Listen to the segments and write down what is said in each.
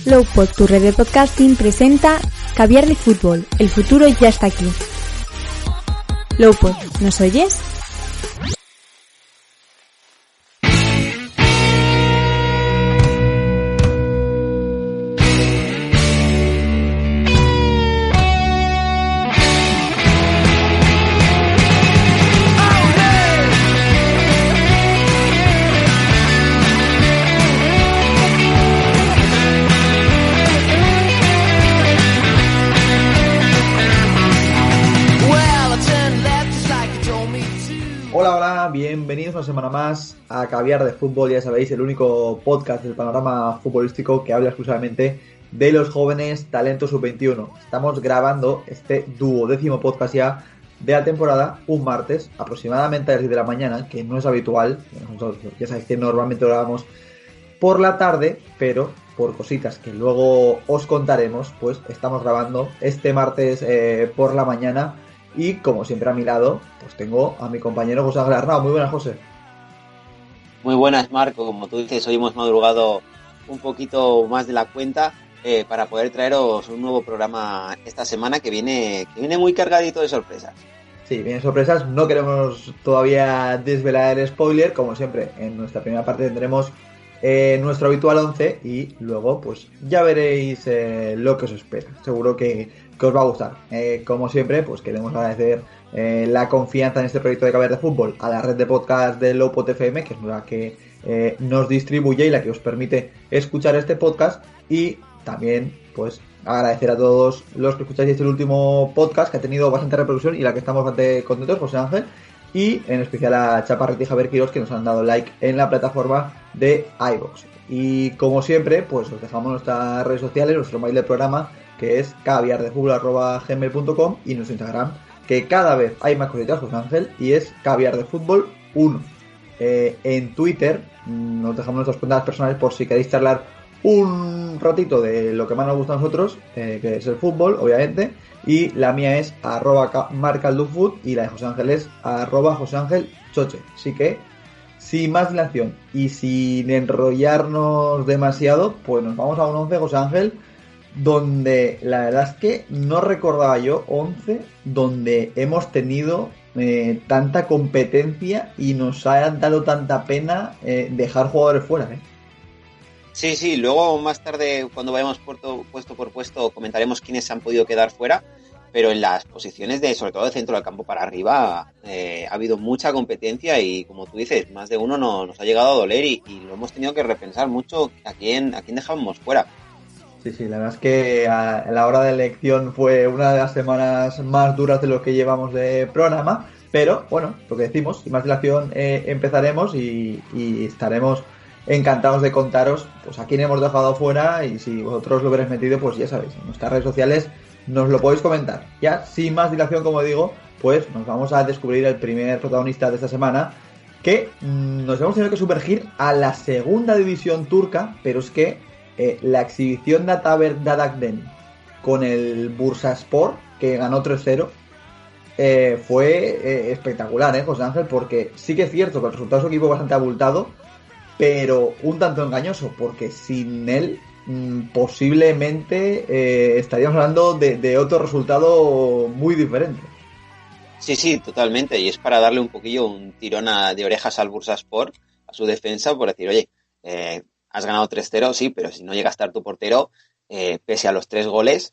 Lowpod, tu red de podcasting, presenta Caviar de Fútbol. El futuro ya está aquí. Lowpod, ¿nos oyes? Bienvenidos una semana más a Caviar de Fútbol, ya sabéis, el único podcast del panorama futbolístico que habla exclusivamente de los jóvenes talentos sub-21. Estamos grabando este 12º podcast ya de la temporada, un martes, aproximadamente a las 10 de la mañana, que no es habitual. Nosotros, ya sabéis que normalmente lo grabamos por la tarde, pero por cositas que luego os contaremos, pues estamos grabando este martes por la mañana. Y como siempre a mi lado, pues tengo a mi compañero José Ángel Arnau. Muy buenas, José. Muy buenas, Marco. Como tú dices, hoy hemos madrugado un poquito más de la cuenta para poder traeros un nuevo programa esta semana que viene muy cargadito de sorpresas. Sí, vienen sorpresas. No queremos todavía desvelar el spoiler. Como siempre, en nuestra primera parte tendremos nuestro habitual 11 y luego pues ya veréis lo que os espera. Seguro que os va a gustar. Como siempre, pues queremos agradecer la confianza en este proyecto de Caviar de Fútbol a la red de podcast de Lowpod FM, que es la que nos distribuye y la que os permite escuchar este podcast, y también pues agradecer a todos los que escucháis este último podcast, que ha tenido bastante reproducción y la que estamos bastante contentos, José Ángel, y en especial a Chaparrita y Javier Quirós, que nos han dado like en la plataforma de iVoox. Y como siempre, pues os dejamos nuestras redes sociales, nuestro mail del programa, que es caviardefutbol@gmail.com, y nuestro Instagram, que cada vez hay más cositas, José Ángel, y es caviardefutbol1. En Twitter nos dejamos nuestras cuentas personales por si queréis charlar un ratito de lo que más nos gusta a nosotros, que es el fútbol, obviamente, y la mía es @marcaldufoot y la de José Ángel es @joseangelchoche. Así que, sin más dilación y sin enrollarnos demasiado, pues nos vamos a un 11, José Ángel, donde la verdad es que no recordaba yo 11 donde hemos tenido tanta competencia y nos ha dado tanta pena dejar jugadores fuera, Sí, luego más tarde, cuando vayamos puesto por puesto, comentaremos quiénes han podido quedar fuera, pero en las posiciones sobre todo de centro del campo para arriba, ha habido mucha competencia y, como tú dices, más de uno nos ha llegado a doler y lo hemos tenido que repensar mucho a quién dejábamos fuera. Sí, la verdad es que a la hora de elección fue una de las semanas más duras de lo que llevamos de programa, pero bueno, lo que decimos, sin más dilación empezaremos y estaremos encantados de contaros pues a quién hemos dejado fuera, y si vosotros lo habréis metido, pues ya sabéis, en nuestras redes sociales nos lo podéis comentar. Ya sin más dilación, como digo, pues nos vamos a descubrir el primer protagonista de esta semana, que nos hemos tenido que sumergir a la segunda división turca, pero es que la exhibición de Ataber Dadakden con el Bursaspor, que ganó 3-0, fue espectacular, José Ángel, porque sí que es cierto que el resultado de su equipo es bastante abultado, pero un tanto engañoso, porque sin él posiblemente estaríamos hablando de otro resultado muy diferente. Sí, totalmente, y es para darle un poquillo un tirón de orejas al Bursaspor, a su defensa, por decir, oye, has ganado 3-0, sí, pero si no llega a estar tu portero, pese a los 3 goles,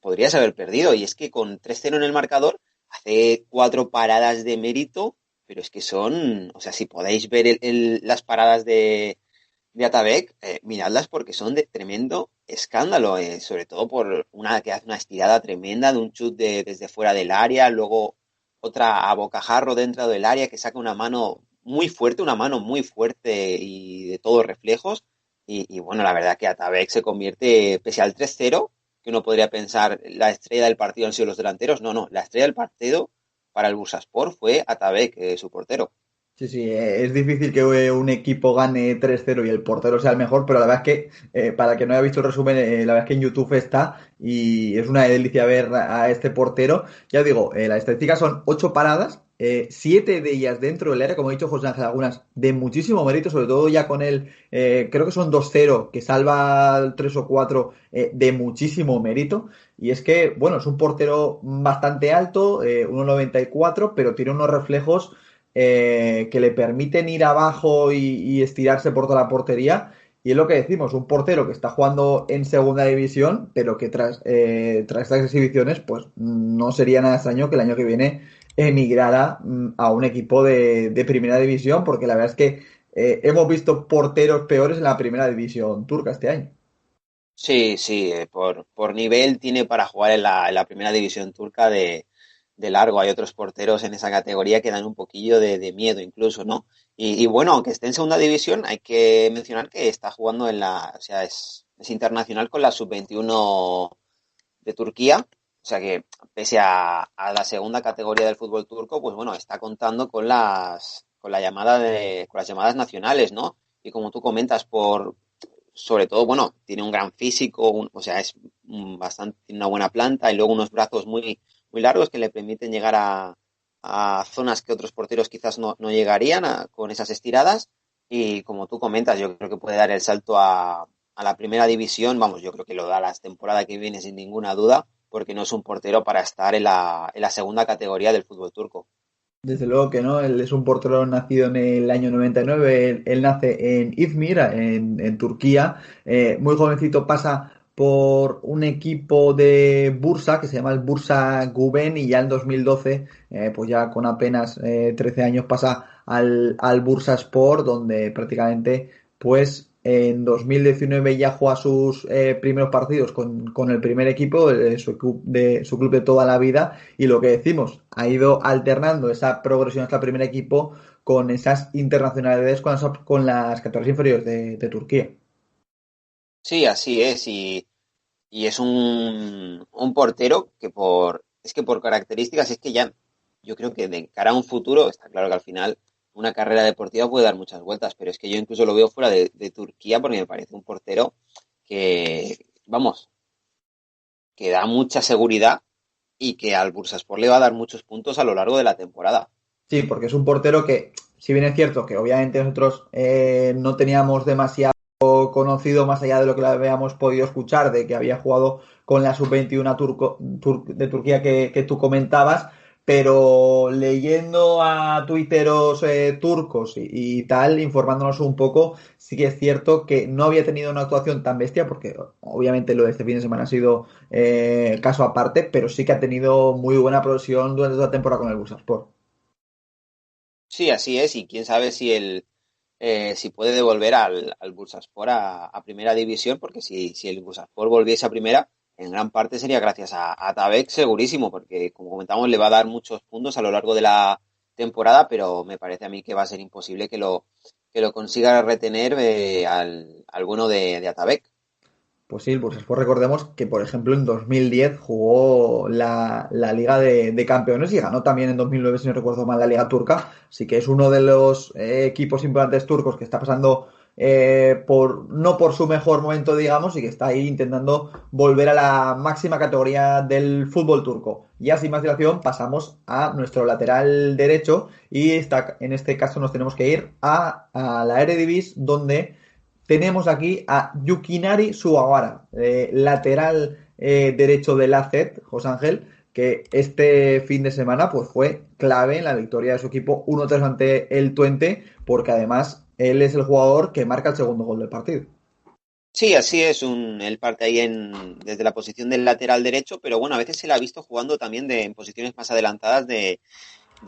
podrías haber perdido. Y es que con 3-0 en el marcador, hace 4 paradas de mérito, pero es que son, o sea, si podéis ver las paradas de Atabek, miradlas, porque son de tremendo escándalo, sobre todo por una que hace una estirada tremenda de un chut desde fuera del área, luego otra a bocajarro dentro del área que saca una mano muy fuerte y de todos reflejos, y bueno, la verdad que Atabek se convierte, pese al 3-0, que uno podría pensar la estrella del partido han sido los delanteros, no, la estrella del partido para el Bursaspor fue Atabek, su portero. Sí, es difícil que un equipo gane 3-0 y el portero sea el mejor, pero la verdad es que, para el que no haya visto el resumen, la verdad es que en YouTube está y es una delicia ver a este portero. Ya os digo, las estadísticas son 8 paradas 7 de ellas dentro del área, como ha dicho José Ángel, algunas de muchísimo mérito, sobre todo ya con el, creo que son 2-0, que salva el 3 o 4 de muchísimo mérito. Y es que, bueno, es un portero bastante alto, 1,94, pero tiene unos reflejos que le permiten ir abajo y estirarse por toda la portería. Y es lo que decimos, un portero que está jugando en segunda división, pero que tras estas exhibiciones, pues no sería nada extraño que el año que viene emigrara a un equipo de primera división, porque la verdad es que hemos visto porteros peores en la primera división turca este año. Sí, sí, por nivel tiene para jugar en la primera división turca de largo. Hay otros porteros en esa categoría que dan un poquillo de miedo incluso, ¿no? Y bueno, aunque esté en segunda división, hay que mencionar que está jugando o sea, es internacional con la sub-21 de Turquía. O sea que pese a la segunda categoría del fútbol turco, pues bueno, está contando con con las llamadas nacionales, ¿no? Y como tú comentas, sobre todo, bueno, tiene un gran físico, o sea, tiene una buena planta y luego unos brazos muy largos que le permiten llegar a zonas que otros porteros quizás no llegarían con esas estiradas. Y como tú comentas, yo creo que puede dar el salto a la primera división. Vamos, yo creo que lo da la temporada que viene sin ninguna duda, porque no es un portero para estar en la segunda categoría del fútbol turco. Desde luego que no, él es un portero nacido en el año 99, él nace en Izmir, en Turquía, muy jovencito pasa por un equipo de Bursa que se llama el Bursa Guben y ya en 2012, pues ya con apenas 13 años pasa al Bursaspor donde prácticamente pues en 2019 ya juega sus primeros partidos con el primer equipo su club de toda la vida y lo que decimos, ha ido alternando esa progresión hasta el primer equipo con esas internacionalidades con las categorías inferiores de Turquía. Sí, así es. Y es un portero es que por características es que ya, yo creo que de cara a un futuro, está claro que al final una carrera deportiva puede dar muchas vueltas, pero es que yo incluso lo veo fuera de Turquía porque me parece un portero vamos, que da mucha seguridad y que al Bursaspor le va a dar muchos puntos a lo largo de la temporada. Sí, porque es un portero que, si bien es cierto que obviamente nosotros no teníamos demasiado conocido más allá de lo que le habíamos podido escuchar, de que había jugado con la sub-21 de Turquía que tú comentabas, pero leyendo a tuiteros turcos y tal, informándonos un poco, sí que es cierto que no había tenido una actuación tan bestia, porque obviamente lo de este fin de semana ha sido caso aparte, pero sí que ha tenido muy buena progresión durante toda la temporada con el Bursaspor. Sí, así es, y quién sabe si puede devolver al Bursaspor a primera división, porque si el Bursaspor volviese a primera, en gran parte sería gracias a Tabek, segurísimo, porque como comentamos, le va a dar muchos puntos a lo largo de la temporada, pero me parece a mí que va a ser imposible que lo consiga retener al bueno de Atabek. Pues sí, el Bursaspor recordemos que, por ejemplo, en 2010 jugó la Liga de Campeones y ganó también en 2009, si no recuerdo mal, la Liga Turca. Así que es uno de los equipos importantes turcos que está pasando no por su mejor momento, digamos, y que está ahí intentando volver a la máxima categoría del fútbol turco. Ya sin más dilación, pasamos a nuestro lateral derecho y en este caso nos tenemos que ir a la Eredivisie, donde tenemos aquí a Yukinari Sugawara, lateral derecho del AZ, José Ángel, que este fin de semana pues fue clave en la victoria de su equipo 1-3 ante el Twente, porque además él es el jugador que marca el segundo gol del partido. Sí, así es, él parte ahí desde la posición del lateral derecho, pero bueno, a veces se le ha visto jugando también en posiciones más adelantadas de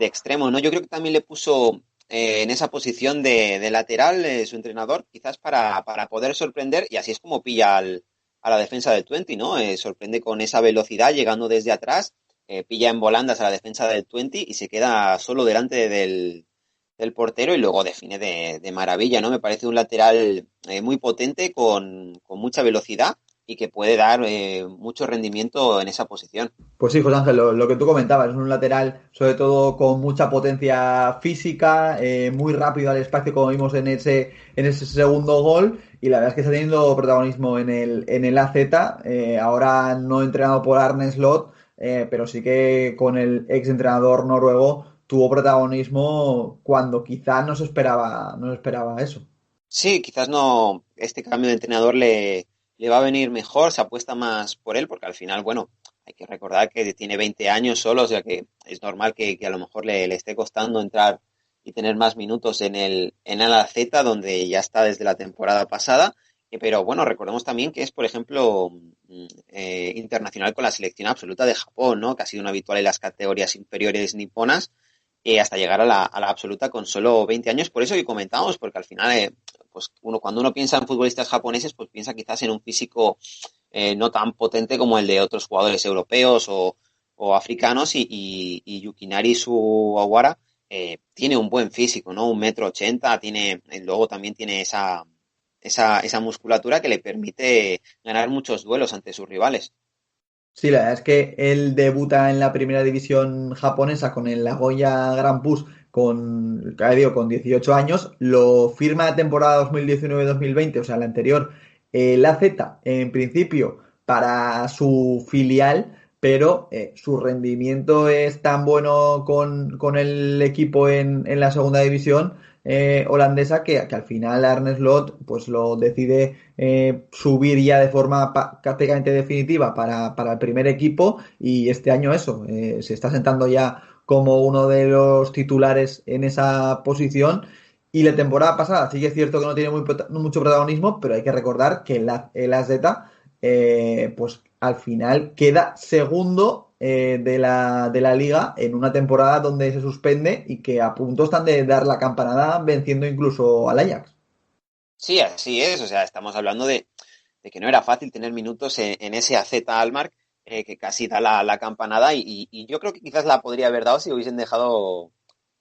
extremo, ¿no? Yo creo que también le puso en esa posición de lateral su entrenador, quizás para poder sorprender, y así es como pilla a la defensa del Twente, ¿no? Sorprende con esa velocidad llegando desde atrás, pilla en volandas a la defensa del Twente y se queda solo delante del portero y luego define de maravilla, ¿no? Me parece un lateral muy potente, con mucha velocidad y que puede dar mucho rendimiento en esa posición. Pues sí, José Ángel, lo que tú comentabas, es un lateral sobre todo con mucha potencia física, muy rápido al espacio como vimos en ese segundo gol y la verdad es que está teniendo protagonismo en el AZ, ahora no entrenado por Arne Slot, pero sí que con el ex entrenador noruego tuvo protagonismo cuando quizá no se esperaba eso. Sí, quizás no, este cambio de entrenador le va a venir mejor, se apuesta más por él, porque al final, bueno, hay que recordar que tiene 20 años solo, o sea que es normal que a lo mejor le esté costando entrar y tener más minutos en el AZ, donde ya está desde la temporada pasada. Pero bueno, recordemos también que es, por ejemplo, internacional con la selección absoluta de Japón, ¿no? Que ha sido un habitual en las categorías inferiores niponas, hasta llegar a la absoluta con solo 20 años. Por eso que comentamos, porque al final, pues cuando uno piensa en futbolistas japoneses, pues piensa quizás en un físico no tan potente como el de otros jugadores europeos o africanos, y Yukinari Suwawara tiene un buen físico, ¿no? 1,80 m, luego también tiene esa musculatura que le permite ganar muchos duelos ante sus rivales. Sí, la verdad es que él debuta en la primera división japonesa con el Nagoya Grampus con 18 años, lo firma la temporada 2019-2020, o sea, la anterior, la Z, en principio, para su filial, pero su rendimiento es tan bueno con el equipo en la segunda división holandesa que al final Arne Slot pues lo decide subir ya de forma prácticamente definitiva para el primer equipo, y este año eso, se está sentando ya como uno de los titulares en esa posición. Y la temporada pasada sí que es cierto que no tiene mucho protagonismo, pero hay que recordar que el AZ pues al final queda segundo de la liga en una temporada donde se suspende y que a punto están de dar la campanada venciendo incluso al Ajax. Sí, así es, o sea, estamos hablando de que no era fácil tener minutos en ese AZ Alkmaar, que casi da la campanada, y yo creo que quizás la podría haber dado si hubiesen dejado,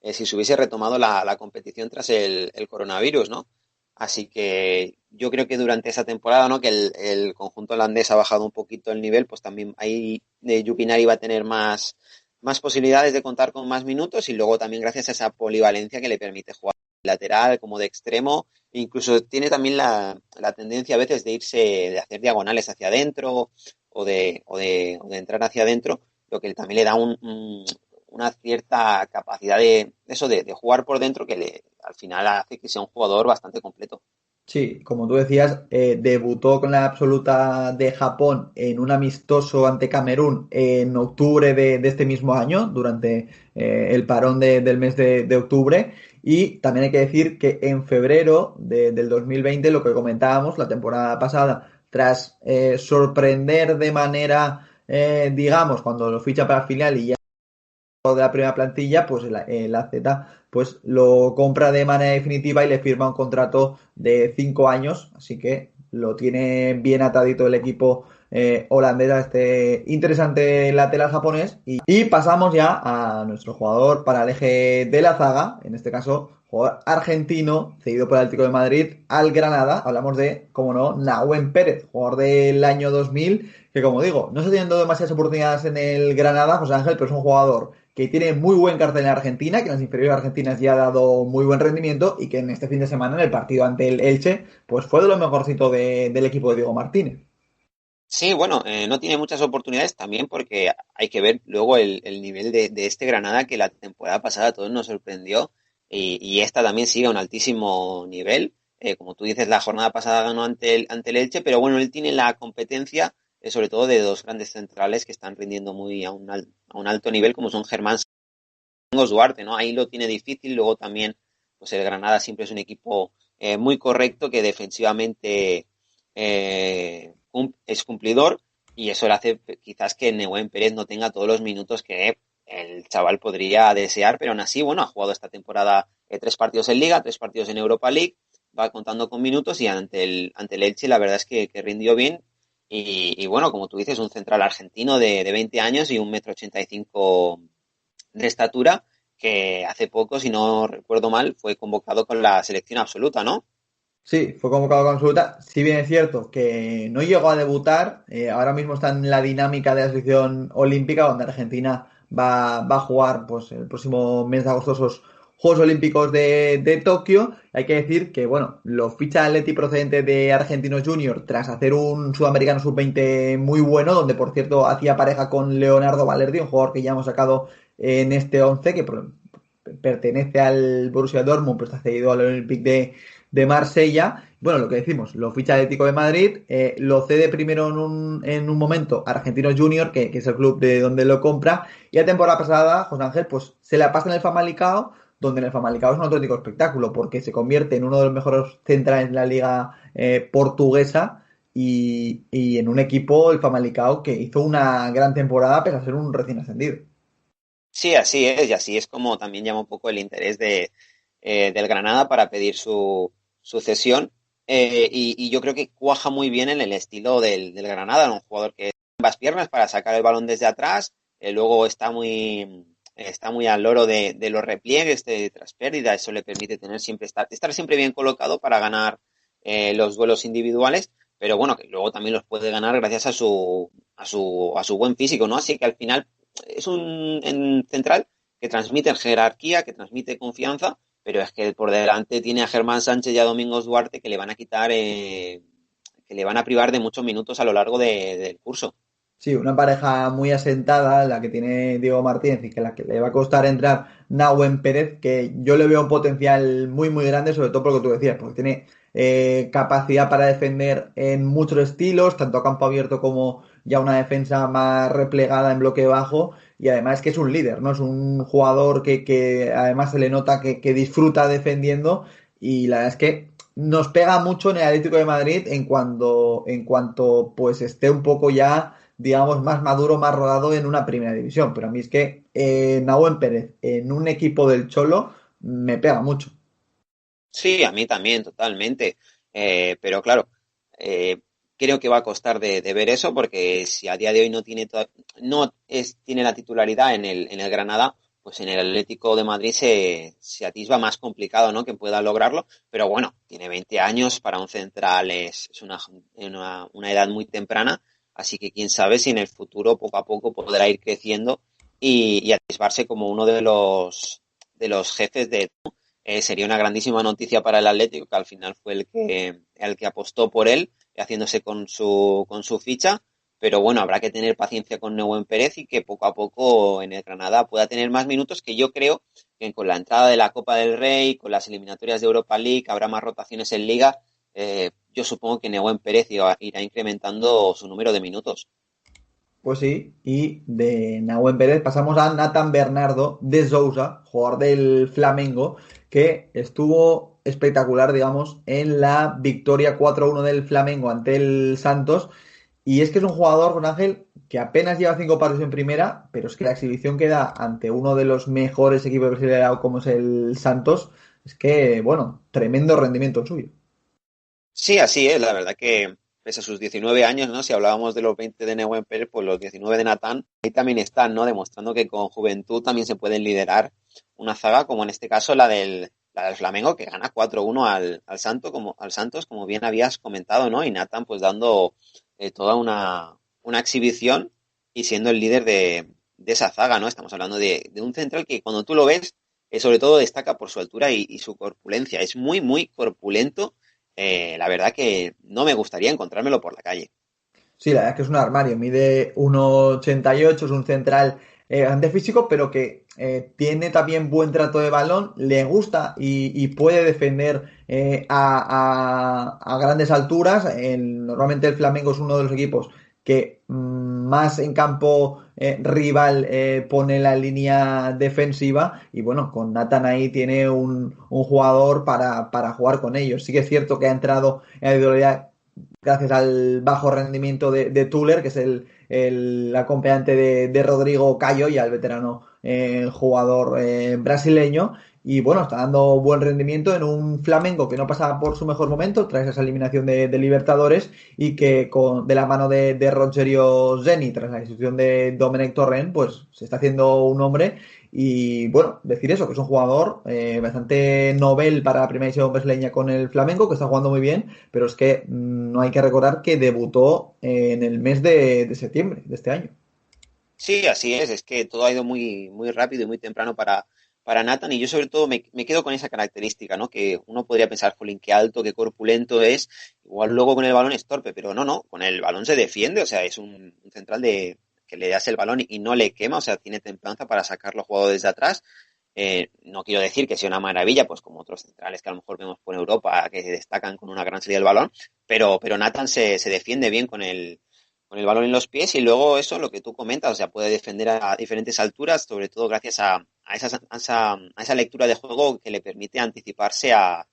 si se hubiese retomado la competición tras el coronavirus, ¿no? Así que yo creo que durante esa temporada, ¿no? Que el conjunto holandés ha bajado un poquito el nivel, pues también ahí Yukinari va a tener más posibilidades de contar con más minutos, y luego también gracias a esa polivalencia que le permite jugar de lateral como de extremo. Incluso tiene también la tendencia a veces de hacer diagonales hacia adentro, o de entrar hacia adentro, lo que también le da una cierta capacidad de jugar por dentro, que al final hace que sea un jugador bastante completo. Sí, como tú decías, debutó con la absoluta de Japón en un amistoso ante Camerún en octubre de este mismo año, durante el parón del mes de octubre. Y también hay que decir que en febrero del 2020, lo que comentábamos la temporada pasada, tras sorprender de manera, digamos, cuando lo ficha para filial y ya de la primera plantilla, pues el AZ pues lo compra de manera definitiva y le firma un contrato de 5 años, así que lo tiene bien atadito el equipo holandés a este interesante lateral japonés. Y pasamos ya a nuestro jugador para el eje de la zaga, en este caso jugador argentino, cedido por el Atlético de Madrid al Granada. Hablamos de, como no, Nahuen Pérez, jugador del año 2000, que como digo, no está teniendo demasiadas oportunidades en el Granada, José Ángel, pero es un jugador que tiene muy buen cartel en Argentina, que en las inferiores argentinas ya ha dado muy buen rendimiento, y que en este fin de semana, en el partido ante el Elche, pues fue de lo mejorcito del equipo de Diego Martínez. Sí, bueno, no tiene muchas oportunidades también, porque hay que ver luego el nivel de este Granada, que la temporada pasada a todos nos sorprendió, y esta también sigue a un altísimo nivel. Como tú dices, la jornada pasada ganó ante el Elche, pero bueno, él tiene la competencia, sobre todo de dos grandes centrales que están rindiendo muy a un alto nivel, como son Germán Santos Duarte, ¿no? Ahí lo tiene difícil. Luego también, pues el Granada siempre es un equipo muy correcto, que defensivamente es cumplidor, y eso le hace quizás que Nehuen Pérez no tenga todos los minutos que el chaval podría desear, pero aún así, bueno, ha jugado esta temporada 3 partidos en Liga, 3 partidos en Europa League, va contando con minutos, y ante el Elche la verdad es que rindió bien, y bueno, como tú dices, un central argentino de 20 años y 1,85 m de estatura, que hace poco, si no recuerdo mal, fue convocado con la selección absoluta, ¿no? Sí, fue convocado con absoluta. Si bien es cierto que no llegó a debutar, ahora mismo está en la dinámica de la selección olímpica, donde Argentina va a jugar pues el próximo mes de agosto esos Juegos Olímpicos de Tokio. Hay que decir que, bueno, lo ficha Atleti procedente de Argentinos Junior tras hacer un Sudamericano Sub-20 muy bueno, donde por cierto hacía pareja con Leonardo Valerdi, un jugador que ya hemos sacado en este 11, que pertenece al Borussia Dortmund, pero está cedido al Olympique de Marsella. Bueno, lo que decimos, lo ficha Atlético de Madrid, lo cede primero en un momento a Argentinos Junior, que es el club de donde lo compra, y la temporada pasada, José Ángel, pues se la pasa en el Famalicão, donde en el Famalicão es un auténtico espectáculo, porque se convierte en uno de los mejores centrales de la liga portuguesa, y en un equipo, el Famalicão, que hizo una gran temporada pese a ser un recién ascendido. Sí, así es, y así es como también llama un poco el interés del Granada para pedir su cesión. Y yo creo que cuaja muy bien en el estilo del Granada, un jugador que tiene ambas piernas para sacar el balón desde atrás, luego está muy al loro de los repliegues tras pérdida, eso le permite estar siempre bien colocado para ganar los duelos individuales, pero bueno, que luego también los puede ganar gracias a su buen físico, ¿no? Así que al final es un central que transmite jerarquía, que transmite confianza, pero es que por delante tiene a Germán Sánchez y a Domingos Duarte que le van a quitar, que le van a privar de muchos minutos a lo largo del curso. Sí, una pareja muy asentada, la que tiene Diego Martínez y que la que le va a costar entrar Nahuen Pérez, que yo le veo un potencial muy muy grande, sobre todo por lo que tú decías, porque tiene capacidad para defender en muchos estilos, tanto a campo abierto como ya una defensa más replegada en bloque bajo, y además que es un líder, ¿no? Es un jugador que además se le nota que disfruta defendiendo, y la verdad es que nos pega mucho en el Atlético de Madrid en cuanto pues esté un poco ya, digamos, más maduro, más rodado en una primera división. Pero a mí es que Nahuen Pérez en un equipo del Cholo me pega mucho. Sí, a mí también, totalmente. Pero claro, eh, creo que va a costar de ver eso, porque si a día de hoy no tiene la titularidad en el Granada, pues en el Atlético de Madrid se atisba más complicado, ¿no? Que pueda lograrlo. Pero bueno, tiene 20 años, para un central es una edad muy temprana, así que quién sabe si en el futuro poco a poco podrá ir creciendo y atisbarse como uno de los jefes sería una grandísima noticia para el Atlético, que al final fue el que apostó por él, haciéndose con su ficha. Pero bueno, habrá que tener paciencia con Nahuen Pérez y que poco a poco en el Granada pueda tener más minutos, que yo creo que con la entrada de la Copa del Rey, con las eliminatorias de Europa League, habrá más rotaciones en Liga. Yo supongo que Nahuen Pérez irá incrementando su número de minutos. Pues sí, y de Nahuen Pérez pasamos a Nathan Bernardo de Sousa, jugador del Flamengo, que estuvo espectacular, digamos, en la victoria 4-1 del Flamengo ante el Santos. Y es que es un jugador, con Ángel, que apenas lleva 5 partidos en primera, pero es que la exhibición que da ante uno de los mejores equipos brasileños como es el Santos, es que, bueno, tremendo rendimiento suyo. Sí, así es, la verdad que pese a sus 19 años, ¿no? Si hablábamos de los 20 de Nahuen Pérez, pues los 19 de Natán, ahí también están, ¿no? Demostrando que con juventud también se pueden liderar una zaga, como en este caso la del Flamengo, que gana 4-1 al Santos, como bien habías comentado, ¿no? Y Natán pues dando toda una exhibición y siendo el líder de esa zaga, ¿no? Estamos hablando de un central que cuando tú lo ves, sobre todo destaca por su altura y su corpulencia. Es muy, muy corpulento. La verdad que no me gustaría encontrármelo por la calle. Sí, la verdad es que es un armario, mide 1,88, es un central bastante físico, pero que tiene también buen trato de balón, le gusta y puede defender a grandes alturas. Normalmente el Flamengo es uno de los equipos que más en campo rival pone la línea defensiva, y bueno, con Nathan ahí tiene un jugador para jugar con ellos. Sí que es cierto que ha entrado en la titularidad gracias al bajo rendimiento de Tuller, que es el acompañante de Rodrigo Cayo, y al veterano jugador brasileño. Y bueno, está dando buen rendimiento en un Flamengo que no pasa por su mejor momento tras esa eliminación de Libertadores, y que de la mano de Rogerio Zeni, tras la institución de Domenech Torrent, pues se está haciendo un hombre. Y bueno, decir eso, que es un jugador bastante novel para la primera división brasileña con el Flamengo, que está jugando muy bien, pero es que no hay que recordar que debutó en el mes de septiembre de este año. Sí, así es que todo ha ido muy, muy rápido y muy temprano para Nathan, y yo sobre todo me quedo con esa característica, ¿no? Que uno podría pensar, jolín, qué alto, qué corpulento es, igual luego con el balón es torpe, pero no, con el balón se defiende, o sea, es un central que le das el balón y no le quema, o sea, tiene templanza para sacarlo jugado desde atrás. No quiero decir que sea una maravilla, pues como otros centrales que a lo mejor vemos por Europa que se destacan con una gran salida del balón, pero Nathan se defiende bien con el balón en los pies y luego eso, lo que tú comentas, o sea, puede defender a diferentes alturas, sobre todo gracias a esa lectura de juego que le permite anticiparse a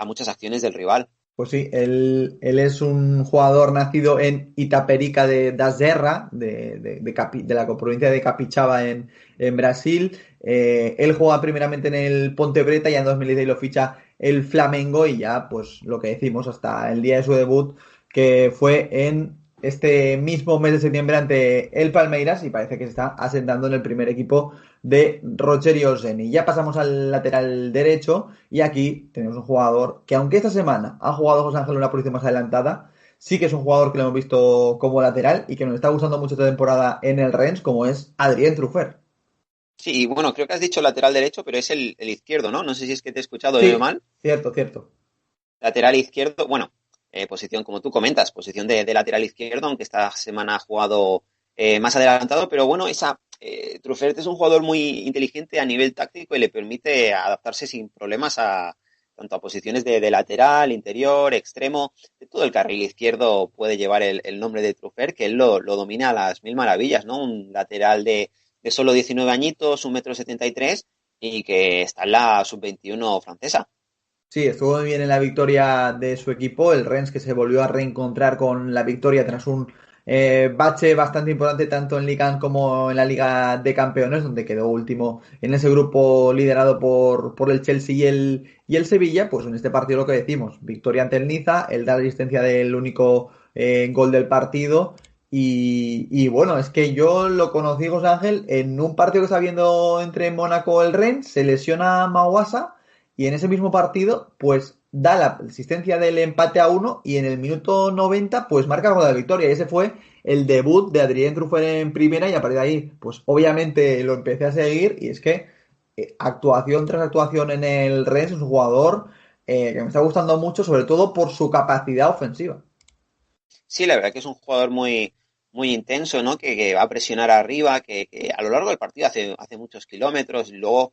muchas acciones del rival. Pues sí, él es un jugador nacido en Itaperica da Serra, de la provincia de Capixaba en Brasil. Él juega primeramente en el Ponte Preta, ya en 2016 lo ficha el Flamengo y ya, pues lo que decimos, hasta el día de su debut, que fue en este mismo mes de septiembre ante el Palmeiras y parece que se está asentando en el primer equipo de Roger y Olsen. Ya pasamos al lateral derecho y aquí tenemos un jugador que aunque esta semana ha jugado José Ángel una posición más adelantada, sí que es un jugador que lo hemos visto como lateral y que nos está gustando mucho esta temporada en el Rennes, como es Adrien Truffert. Sí, y bueno, creo que has dicho lateral derecho, pero es el izquierdo, ¿no? No sé si es que te he escuchado Sí, mal. cierto, cierto. Lateral izquierdo, bueno, posición como tú comentas, posición de lateral izquierdo, aunque esta semana ha jugado más adelantado, pero bueno, Truffert es un jugador muy inteligente a nivel táctico y le permite adaptarse sin problemas tanto a posiciones de lateral, interior, extremo, de todo el carril izquierdo puede llevar el nombre de Truffert, que él lo domina a las mil maravillas, ¿no? Un lateral de solo 19 añitos, 1,73 m y que está en la sub-21 francesa. Sí, estuvo muy bien en la victoria de su equipo, el Rennes, que se volvió a reencontrar con la victoria tras un bache bastante importante tanto en Liga 1 como en la Liga de Campeones, donde quedó último en ese grupo liderado por el Chelsea y el Sevilla. Pues en este partido lo que decimos, victoria ante el Niza, el da la asistencia del único gol del partido. Y bueno, es que yo lo conocí, José Ángel, en un partido que está viendo entre Mónaco y el Rennes, se lesiona Mawasa y en ese mismo partido, pues da la asistencia del empate a uno y en el minuto 90, pues marca el gol de la victoria. Y ese fue el debut de Adrien Truffert en primera y a partir de ahí, pues obviamente lo empecé a seguir y es que actuación tras actuación en el Rennes es un jugador que me está gustando mucho, sobre todo por su capacidad ofensiva. Sí, la verdad que es un jugador muy intenso, ¿no? Que va a presionar arriba, que a lo largo del partido hace muchos kilómetros y luego,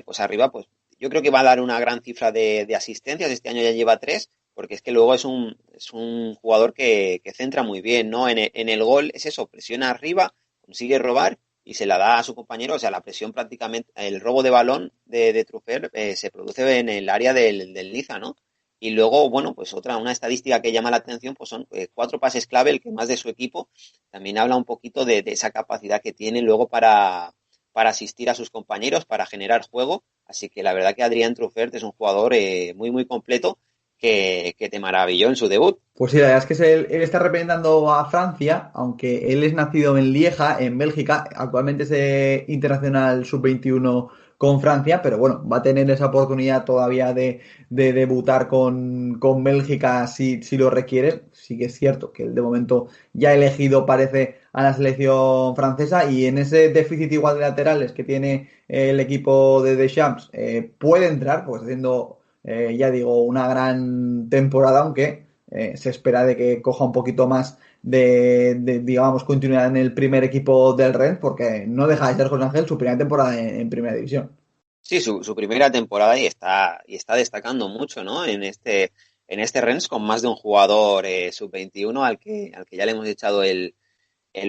pues arriba, pues yo creo que va a dar una gran cifra de asistencias. Este año ya lleva 3, porque es que luego es un jugador que centra muy bien, ¿no? En el gol es eso, presiona arriba, consigue robar y se la da a su compañero. O sea, la presión prácticamente, el robo de balón de Truffert se produce en el área del Niza, ¿no? Y luego, bueno, pues una estadística que llama la atención, pues son 4 pases clave, el que más de su equipo. También habla un poquito de esa capacidad que tiene luego para asistir a sus compañeros, para generar juego. Así que la verdad que Adrien Truffert es un jugador muy completo que te maravilló en su debut. Pues sí, la verdad es que él está representando a Francia, aunque él es nacido en Lieja, en Bélgica, actualmente es internacional sub-21 con Francia, pero bueno, va a tener esa oportunidad todavía de debutar con Bélgica si lo requiere. Sí que es cierto que él de momento ya ha elegido, parece, a la selección francesa y en ese déficit igual de laterales que tiene el equipo de Deschamps puede entrar, pues haciendo, ya digo, una gran temporada, aunque se espera de que coja un poquito más digamos, continuidad en el primer equipo del Rennes, porque no deja de ser José Ángel su primera temporada en primera división. Sí, su primera temporada y está destacando mucho, ¿no? En este Rennes con más de un jugador sub-21 al que ya le hemos echado el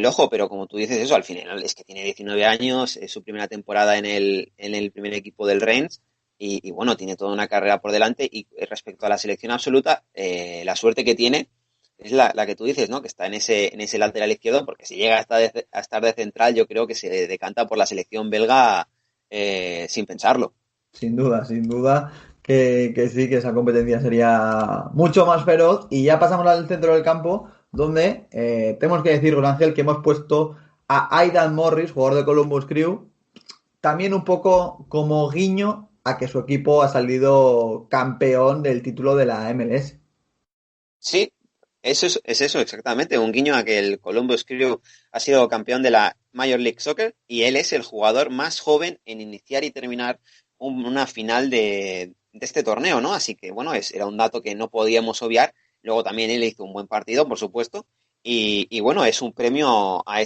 ojo, pero como tú dices eso, al final es que tiene 19 años, es su primera temporada en el primer equipo del Rennes y bueno, tiene toda una carrera por delante y respecto a la selección absoluta, la suerte que tiene es la que tú dices, ¿no? Que está en ese lateral izquierdo, porque si llega a estar de central, yo creo que se decanta por la selección belga sin pensarlo. Sin duda que sí, que esa competencia sería mucho más feroz. Y ya pasamos al centro del campo, donde tenemos que decir, José Ángel, que hemos puesto a Aidan Morris, jugador de Columbus Crew, también un poco como guiño a que su equipo ha salido campeón del título de la MLS. Sí, eso es eso exactamente, un guiño a que el Columbus Crew ha sido campeón de la Major League Soccer y él es el jugador más joven en iniciar y terminar una final de este torneo, ¿no? Así que, bueno, era un dato que no podíamos obviar. Luego también él hizo un buen partido, por supuesto. Y bueno, es un premio a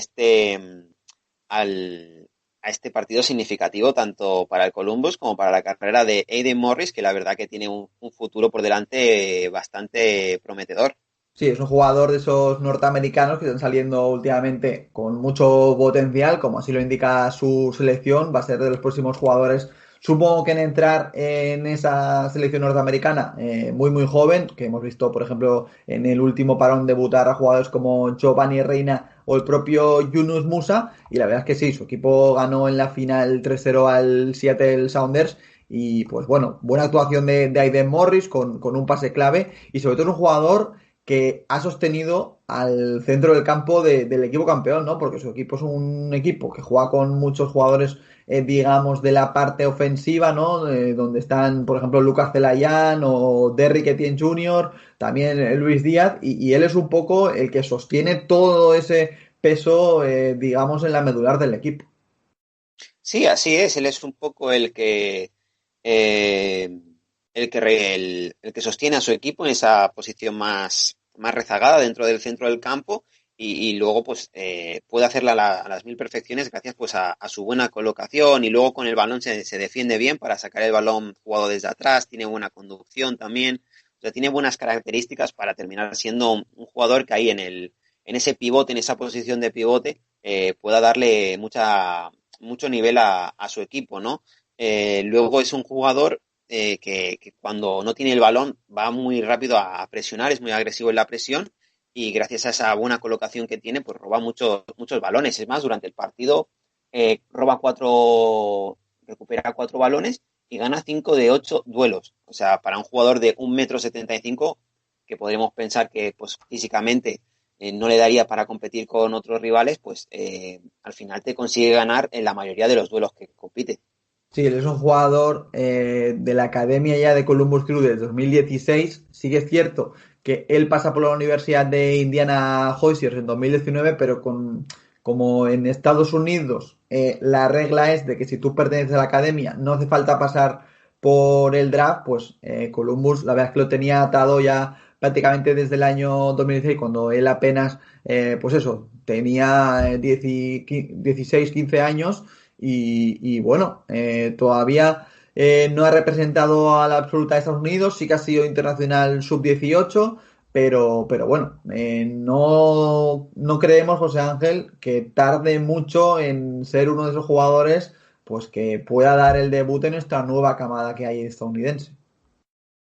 al, a este partido significativo tanto para el Columbus como para la carrera de Aidan Morris, que la verdad que tiene un futuro por delante bastante prometedor. Sí, es un jugador de esos norteamericanos que están saliendo últimamente con mucho potencial, como así lo indica su selección. Va a ser de los próximos jugadores, supongo que en entrar en esa selección norteamericana muy muy joven, que hemos visto, por ejemplo, en el último parón debutar a jugadores como Giovanni Reina o el propio Yunus Musa. Y la verdad es que sí, su equipo ganó en la final 3-0 al Seattle Sounders. Y pues bueno, buena actuación de Aidan Morris con un pase clave. Y sobre todo es un jugador que ha sostenido al centro del campo del equipo campeón, ¿no? Porque su equipo es un equipo que juega con muchos jugadores, digamos, de la parte ofensiva, ¿no? Donde están, por ejemplo, Lucas Celayán o Derrick Etienne Jr., también Luis Díaz, y él es un poco el que sostiene todo ese peso, digamos, en la medular del equipo. Sí, así es. Él es un poco eh, el que sostiene a su equipo en esa posición más rezagada dentro del centro del campo y luego pues puede hacerla a las mil perfecciones gracias pues a su buena colocación y luego con el balón se defiende bien para sacar el balón jugado desde atrás, tiene buena conducción también, o sea, tiene buenas características para terminar siendo un jugador que ahí en ese pivote, en esa posición de pivote, pueda darle mucho nivel a su equipo, ¿no? Luego es un jugador que cuando no tiene el balón va muy rápido a presionar, es muy agresivo en la presión y gracias a esa buena colocación que tiene, pues roba muchos balones. Es más, durante el partido recupera 4 balones y gana 5 de 8 duelos. O sea, para un jugador de 1,75 m, que podríamos pensar que pues físicamente no le daría para competir con otros rivales, pues al final te consigue ganar en la mayoría de los duelos que compite. Sí, él es un jugador de la academia ya de Columbus Crew desde 2016. Sí que es cierto que él pasa por la Universidad de Indiana Hoosiers en 2019, pero como en Estados Unidos la regla es de que si tú perteneces a la academia no hace falta pasar por el draft, pues Columbus la verdad es que lo tenía atado ya prácticamente desde el año 2016, cuando él apenas, pues eso, tenía 16, 15 años y bueno, todavía no ha representado a la absoluta de Estados Unidos, sí que ha sido internacional sub-18, pero bueno, no creemos, José Ángel, que tarde mucho en ser uno de esos jugadores pues que pueda dar el debut en esta nueva camada que hay estadounidense.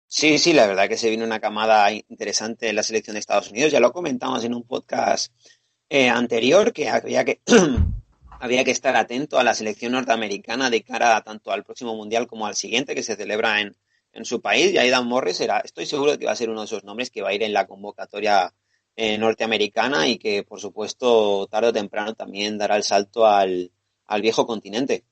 Sí, sí, la verdad que se viene una camada interesante en la selección de Estados Unidos. Ya lo comentamos en un podcast anterior, que había que, había que estar atento a la selección norteamericana de cara tanto al próximo Mundial como al siguiente, que se celebra en su país. Y Aidan Morris estoy seguro de que va a ser uno de esos nombres que va a ir en la convocatoria norteamericana y que, por supuesto, tarde o temprano también dará el salto al viejo continente.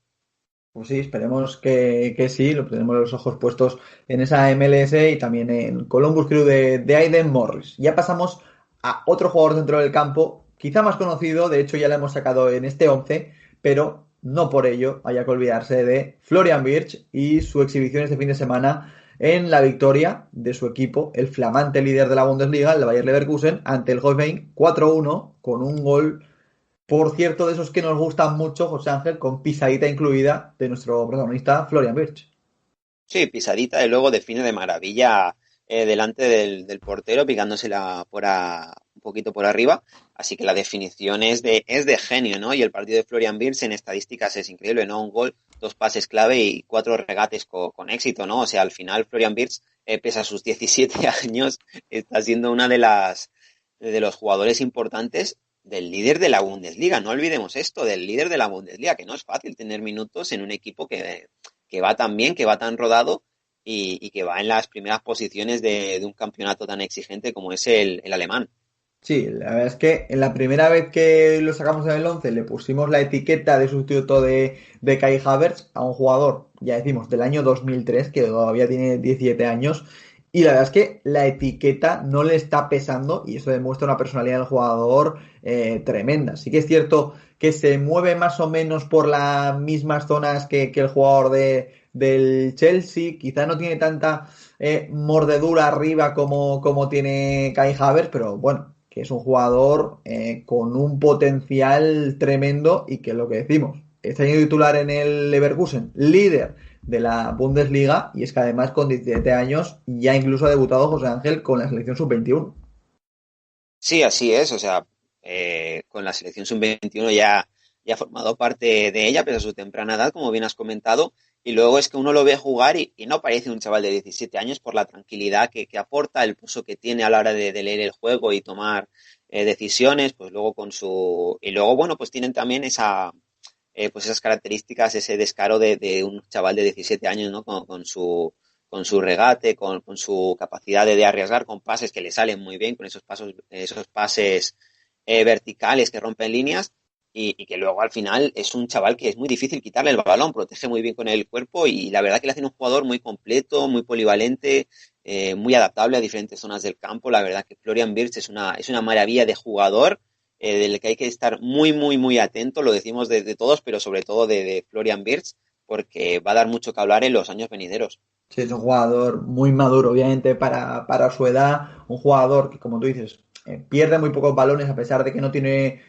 Pues sí, esperemos que sí, lo tenemos los ojos puestos en esa MLS y también en Columbus Crew de Aidan Morris. Ya pasamos a otro jugador dentro del campo, quizá más conocido, de hecho ya lo hemos sacado en este 11, pero no por ello haya que olvidarse de Florian Wirtz y su exhibición este fin de semana en la victoria de su equipo, el flamante líder de la Bundesliga, el Bayer Leverkusen, ante el Hoffenheim 4-1 con un gol, por cierto, de esos que nos gustan mucho, José Ángel, con pisadita incluida de nuestro protagonista, Florian Wirtz. Sí, pisadita y luego define de maravilla delante del portero, picándosela un poquito por arriba. Así que la definición es de genio, ¿no? Y el partido de Florian Wirtz en estadísticas es increíble, ¿no? Un gol, 2 pases clave y 4 regates con éxito, ¿no? O sea, al final Florian Wirtz, pese a sus 17 años, está siendo una de los jugadores importantes del líder de la Bundesliga. No olvidemos esto, del líder de la Bundesliga, que no es fácil tener minutos en un equipo que va tan bien, que va tan rodado y que va en las primeras posiciones de un campeonato tan exigente como es el alemán. Sí, la verdad es que en la primera vez que lo sacamos en el 11 le pusimos la etiqueta de sustituto de Kai Havertz a un jugador, ya decimos, del año 2003, que todavía tiene 17 años, y la verdad es que la etiqueta no le está pesando y eso demuestra una personalidad del jugador tremenda. Sí que es cierto que se mueve más o menos por las mismas zonas que el jugador del Chelsea, quizá no tiene tanta mordedura arriba como tiene Kai Havertz, pero bueno, que es un jugador con un potencial tremendo y que es lo que decimos, este año titular en el Leverkusen, líder de la Bundesliga, y es que además con 17 años ya incluso ha debutado José Ángel con la selección sub-21. Sí, así es, o sea, con la selección sub-21 ya ha formado parte de ella, pese a su temprana edad, como bien has comentado, y luego es que uno lo ve jugar y no parece un chaval de 17 años por la tranquilidad que aporta, el pulso que tiene a la hora de leer el juego y tomar decisiones, pues luego con su... Y luego, bueno, pues tienen también pues esas características, ese descaro de un chaval de 17 años, ¿no? Con su regate, con su capacidad de arriesgar, con pases que le salen muy bien, con esos pases verticales que rompen líneas y que luego al final es un chaval que es muy difícil quitarle el balón, protege muy bien con el cuerpo y la verdad que le hace un jugador muy completo, muy polivalente, muy adaptable a diferentes zonas del campo. La verdad que Florian Wirtz es una maravilla de jugador del que hay que estar muy, muy, muy atento, lo decimos de todos, pero sobre todo de Florian Wirtz, porque va a dar mucho que hablar en los años venideros. Sí, es un jugador muy maduro, obviamente, para su edad. Un jugador que, como tú dices, pierde muy pocos balones a pesar de que no tiene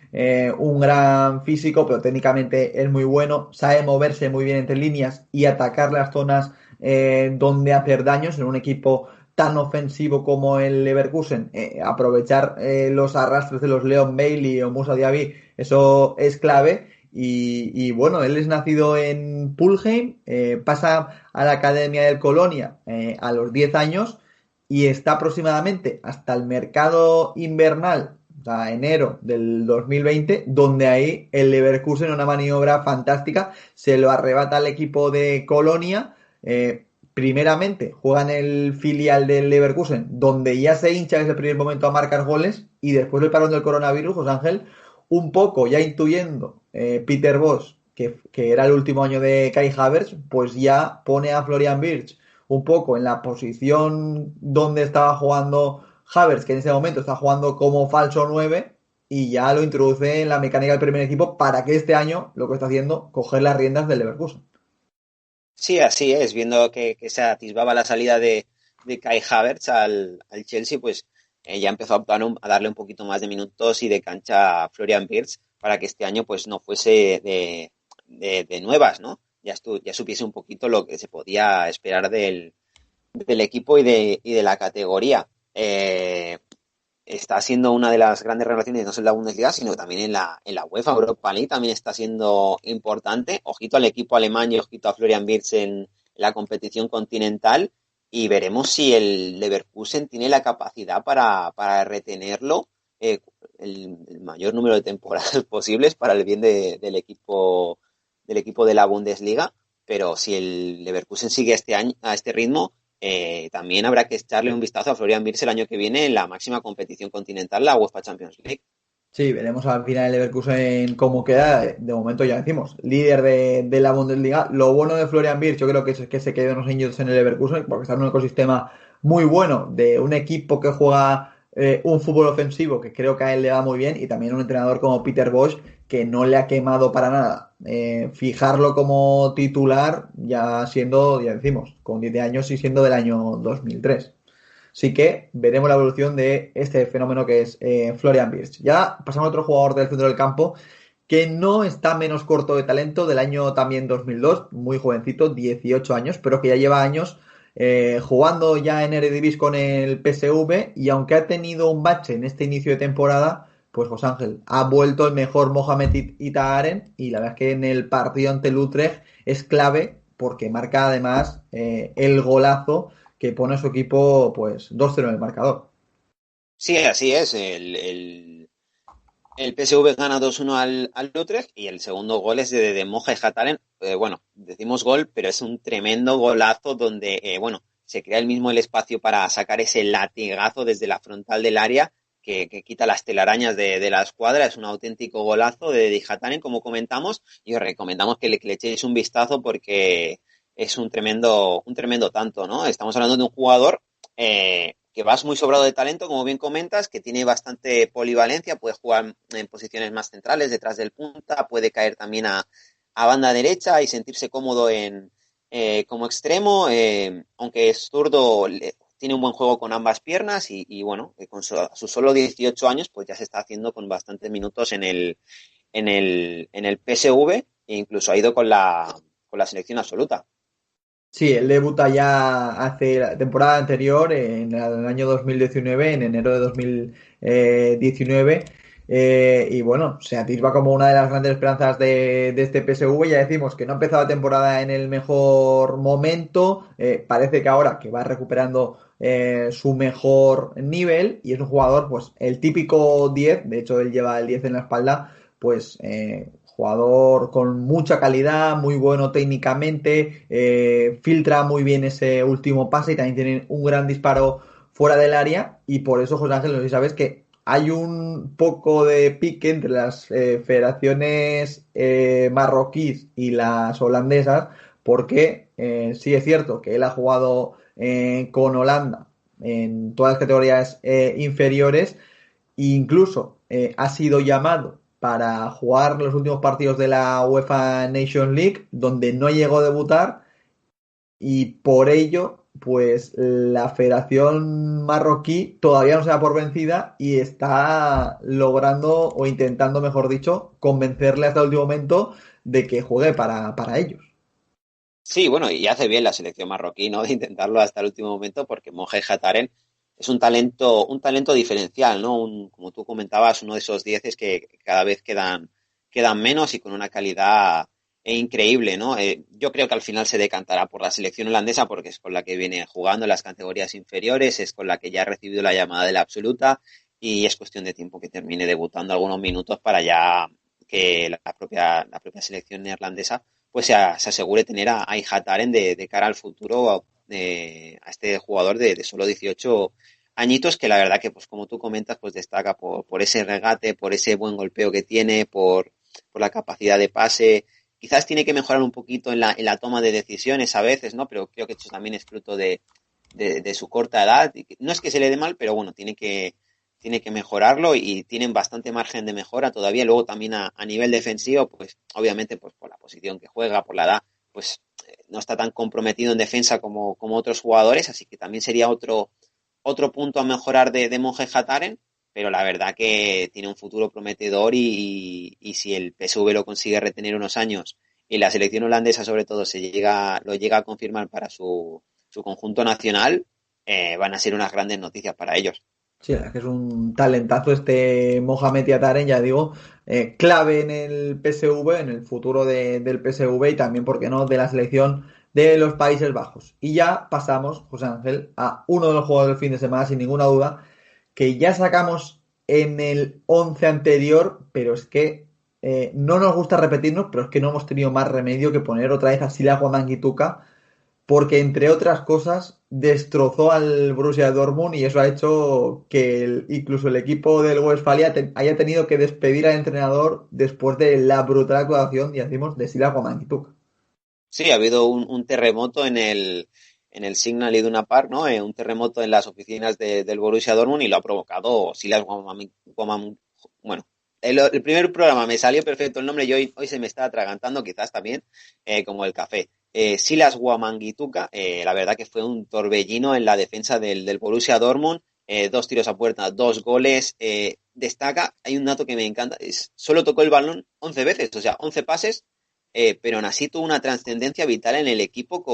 un gran físico, pero técnicamente es muy bueno. Sabe moverse muy bien entre líneas y atacar las zonas donde hacer daños en un equipo tan ofensivo como el Leverkusen. Aprovechar los arrastres de los Leon Bailey o Musa Diaby, eso es clave. Y bueno, él es nacido en Pulheim, pasa a la Academia del Colonia a los 10 años y está aproximadamente hasta el mercado invernal, o sea, enero del 2020, donde ahí el Leverkusen, una maniobra fantástica, se lo arrebata al equipo de Colonia. Primeramente juega en el filial del Leverkusen, donde ya se hincha desde el primer momento a marcar goles, y después del parón del coronavirus, José Ángel, un poco ya intuyendo Peter Bosz que era el último año de Kai Havertz, pues ya pone a Florian Wirtz un poco en la posición donde estaba jugando Havertz, que en ese momento está jugando como falso 9, y ya lo introduce en la mecánica del primer equipo para que este año lo que está haciendo, coger las riendas del Leverkusen. Sí, así es, viendo que se atisbaba la salida de Kai Havertz al Chelsea, pues ya empezó a darle un poquito más de minutos y de cancha a Florian Wirtz para que este año pues no fuese de nuevas, ¿no? Ya supiese un poquito lo que se podía esperar del equipo y de la categoría. Está siendo una de las grandes relaciones, no solo en la Bundesliga, sino también en la UEFA Europa League, también está siendo importante. Ojito al equipo alemán y ojito a Florian Wirtz en la competición continental y veremos si el Leverkusen tiene la capacidad para retenerlo el mayor número de temporadas posibles para el bien del equipo de la Bundesliga, pero si el Leverkusen sigue este año, a este ritmo, también habrá que echarle un vistazo a Florian Wirtz el año que viene en la máxima competición continental, la UEFA Champions League. Sí, veremos al final el Leverkusen cómo queda. De momento ya decimos, líder de la Bundesliga. Lo bueno de Florian Wirtz, yo creo que es que se quede unos años en el Leverkusen, porque está en un ecosistema muy bueno de un equipo que juega un fútbol ofensivo, que creo que a él le va muy bien, y también un entrenador como Peter Bosz, que no le ha quemado para nada. Fijarlo como titular, ya siendo, ya decimos, con 10 años y siendo del año 2003. Así que veremos la evolución de este fenómeno que es Florian Wirtz. Ya pasamos a otro jugador del centro del campo que no está menos corto de talento, del año también 2002, muy jovencito, 18 años, pero que ya lleva años jugando ya en Eredivisie con el PSV, y aunque ha tenido un bache en este inicio de temporada, pues José Ángel, ha vuelto el mejor Mohamed Ittaharen, y la verdad es que en el partido ante el Utrecht es clave porque marca además el golazo que pone a su equipo pues 2-0 en el marcador. Sí, así es. El PSV gana 2-1 al Utrecht y el segundo gol es de Moja y Hattaren. Bueno, decimos gol, pero es un tremendo golazo donde, bueno, se crea el espacio para sacar ese latigazo desde la frontal del área que quita las telarañas de la escuadra. Es un auténtico golazo de Hattaren, como comentamos, y os recomendamos que le echéis un vistazo porque es un tremendo tanto, ¿no? Estamos hablando de un jugador que vas muy sobrado de talento, como bien comentas, que tiene bastante polivalencia, puede jugar en posiciones más centrales, detrás del punta, puede caer también a banda derecha y sentirse cómodo como extremo, aunque es zurdo, tiene un buen juego con ambas piernas y bueno, con sus solo 18 años, pues ya se está haciendo con bastantes minutos en el PSV e incluso ha ido con la selección absoluta. Sí, él debuta ya hace la temporada anterior, en el año 2019, en enero de 2019. Y bueno, se atisba como una de las grandes esperanzas de este PSV. Ya decimos que no ha empezado la temporada en el mejor momento. Parece que ahora que va recuperando su mejor nivel y es un jugador, pues el típico 10, de hecho él lleva el 10 en la espalda, pues jugador con mucha calidad, muy bueno técnicamente, filtra muy bien ese último pase y también tiene un gran disparo fuera del área y por eso, José Ángel, no sé si sabes que hay un poco de pique entre las federaciones marroquíes y las holandesas porque sí es cierto que él ha jugado con Holanda en todas las categorías inferiores e incluso ha sido llamado para jugar los últimos partidos de la UEFA Nations League, donde no llegó a debutar, y por ello, pues la Federación Marroquí todavía no se da por vencida y está logrando, o intentando, mejor dicho, convencerle hasta el último momento de que juegue para ellos. Sí, bueno, y hace bien la selección marroquí, ¿no? De intentarlo hasta el último momento, porque Mohamed Hataren es un talento diferencial, ¿no? Como tú comentabas, uno de esos dieces que cada vez quedan menos y con una calidad increíble, ¿no? Yo creo que al final se decantará por la selección holandesa porque es con la que viene jugando en las categorías inferiores, es con la que ya ha recibido la llamada de la absoluta y es cuestión de tiempo que termine debutando algunos minutos para ya que la propia selección neerlandesa pues se asegure tener a Ihataren de cara al futuro a este jugador de solo 18 añitos que la verdad que pues como tú comentas pues destaca por ese regate, por ese buen golpeo que tiene, por la capacidad de pase. Quizás tiene que mejorar un poquito en la toma de decisiones a veces, ¿no? Pero creo que esto también es fruto de su corta edad. No es que se le dé mal, pero bueno, tiene que mejorarlo y tienen bastante margen de mejora todavía. Luego también a nivel defensivo, pues obviamente pues por la posición que juega, por la edad, pues no está tan comprometido en defensa como otros jugadores, así que también sería otro punto a mejorar de Monje Hataren, pero la verdad que tiene un futuro prometedor y si el PSV lo consigue retener unos años y la selección holandesa sobre todo lo llega a confirmar para su conjunto nacional, van a ser unas grandes noticias para ellos. Sí, la verdad que es un talentazo este Mohamed Yataren, ya digo, clave en el PSV, en el futuro del PSV y también, ¿por qué no?, de la selección de los Países Bajos. Y ya pasamos, José Ángel, a uno de los juegos del fin de semana, sin ninguna duda, que ya sacamos en el 11 anterior, pero es que no nos gusta repetirnos, pero es que no hemos tenido más remedio que poner otra vez a Sila Guamanguituca porque entre otras cosas destrozó al Borussia Dortmund y eso ha hecho que incluso el equipo del Westfalia haya tenido que despedir al entrenador después de la brutal actuación, ya decimos, de Sila Guamanguituc. Sí, ha habido un terremoto en el Signal Iduna Park, ¿no? Un terremoto en las oficinas del Borussia Dortmund y lo ha provocado Silas bueno, el primer programa me salió perfecto el nombre y hoy se me está atragantando quizás también como el café. Silas Guamanguituca, la verdad que fue un torbellino en la defensa del Borussia Dortmund, 2 tiros a puerta, 2 goles, destaca, hay un dato que me encanta, solo tocó el balón 11 veces, o sea, 11 pases, pero aún así tuvo una trascendencia vital en el equipo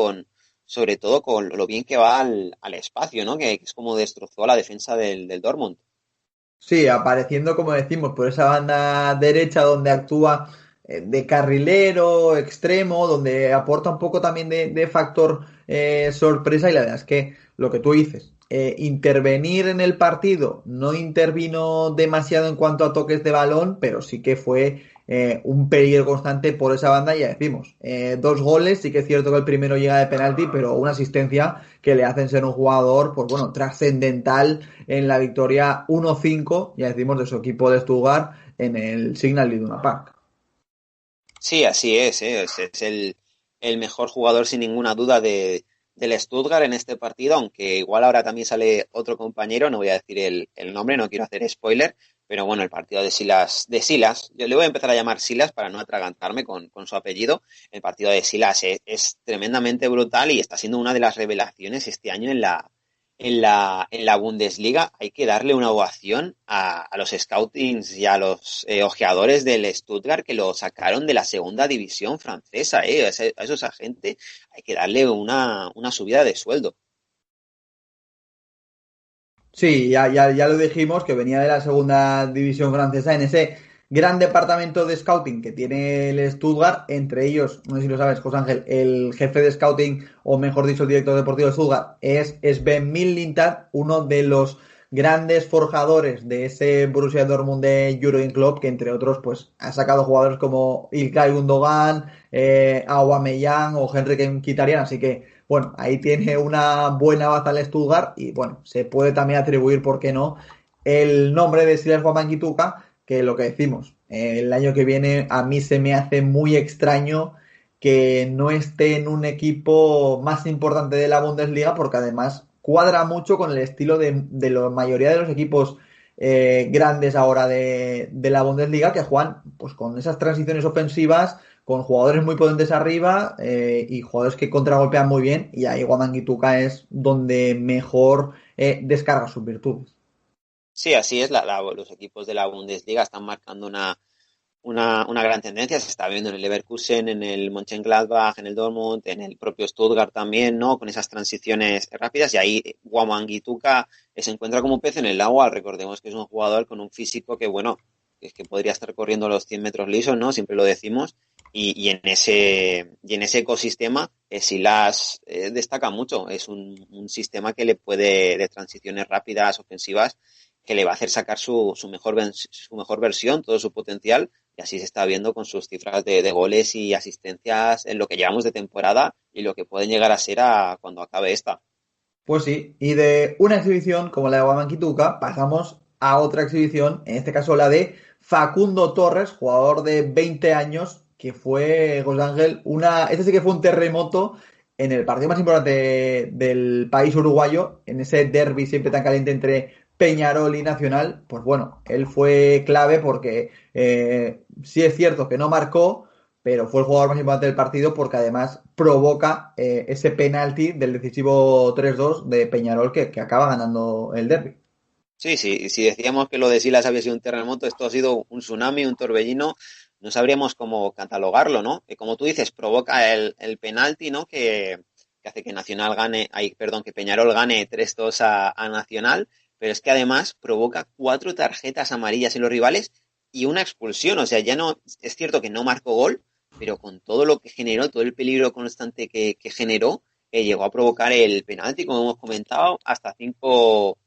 sobre todo con lo bien que va al espacio, ¿no? Que es como destrozó la defensa del Dortmund. Sí, apareciendo, como decimos, por esa banda derecha donde actúa de carrilero, extremo, donde aporta un poco también de factor sorpresa y la verdad es que lo que tú dices, intervenir en el partido no intervino demasiado en cuanto a toques de balón, pero sí que fue un peligro constante por esa banda y ya decimos, 2 goles, sí que es cierto que el primero llega de penalti, pero una asistencia que le hacen ser un jugador, pues bueno, trascendental en la victoria 1-5, ya decimos, de su equipo de Stuttgart en el Signal Iduna Park. Sí, así es el mejor jugador sin ninguna duda del Stuttgart en este partido, aunque igual ahora también sale otro compañero, no voy a decir el nombre, no quiero hacer spoiler, pero bueno, el partido de Silas, yo le voy a empezar a llamar Silas para no atragantarme con su apellido, el partido de Silas es tremendamente brutal y está siendo una de las revelaciones este año en la Bundesliga, hay que darle una ovación a los scoutings y a los ojeadores del Stuttgart que lo sacaron de la segunda división francesa. A esos agentes hay que darle una subida de sueldo. Sí, ya lo dijimos, que venía de la segunda división francesa en ese gran departamento de scouting que tiene el Stuttgart, entre ellos, no sé si lo sabes, José Ángel, el jefe de scouting, o mejor dicho, el director deportivo de Stuttgart, es Sven Mislintat, uno de los grandes forjadores de ese Borussia Dortmund de Jürgen Klopp, que entre otros, pues, ha sacado jugadores como Ilkay Gundogan, Aubameyang o Henrik Mkhitaryan, así que bueno, ahí tiene una buena baza el Stuttgart y bueno, se puede también atribuir, ¿por qué no?, el nombre de Silas Wamangituka, que lo que decimos, el año que viene a mí se me hace muy extraño que no esté en un equipo más importante de la Bundesliga, porque además cuadra mucho con el estilo de la mayoría de los equipos grandes ahora de la Bundesliga, que juegan pues con esas transiciones ofensivas, con jugadores muy potentes arriba y jugadores que contragolpean muy bien, y ahí Wamangituka es donde mejor descarga sus virtudes. Sí, así es. Los equipos de la Bundesliga están marcando una gran tendencia. Se está viendo en el Leverkusen, en el Mönchengladbach, en el Dortmund, en el propio Stuttgart también, ¿no? Con esas transiciones rápidas. Y ahí Wamangituka se encuentra como un pez en el agua. Recordemos que es un jugador con un físico que, bueno, es que podría estar corriendo los 100 metros lisos, ¿no? Siempre lo decimos. Y en ese ecosistema, Silas destaca mucho. Es un sistema que le puede, de transiciones rápidas, ofensivas, que le va a hacer sacar su mejor versión, todo su potencial, y así se está viendo con sus cifras de goles y asistencias en lo que llevamos de temporada y lo que pueden llegar a ser cuando acabe esta. Pues sí, y de una exhibición como la de Wamangituka pasamos a otra exhibición, en este caso la de Facundo Torres, jugador de 20 años, que fue, José Ángel, este sí que fue un terremoto en el partido más importante del país uruguayo, en ese derbi siempre tan caliente entre Peñarol y Nacional. Pues bueno, él fue clave porque sí es cierto que no marcó, pero fue el jugador más importante del partido porque además provoca ese penalti del decisivo 3-2 de Peñarol que acaba ganando el derbi. Sí, sí, si decíamos que lo de Silas había sido un terremoto, esto ha sido un tsunami, un torbellino, no sabríamos cómo catalogarlo, ¿no? Como tú dices, provoca el penalti, ¿no? Que hace que Nacional gane, perdón, que Peñarol gane 3-2 a Nacional, pero es que además provoca 4 tarjetas amarillas en los rivales y una expulsión. O sea, ya no, es cierto que no marcó gol, pero con todo lo que generó, todo el peligro constante que generó, llegó a provocar el penalti, como hemos comentado, hasta cinco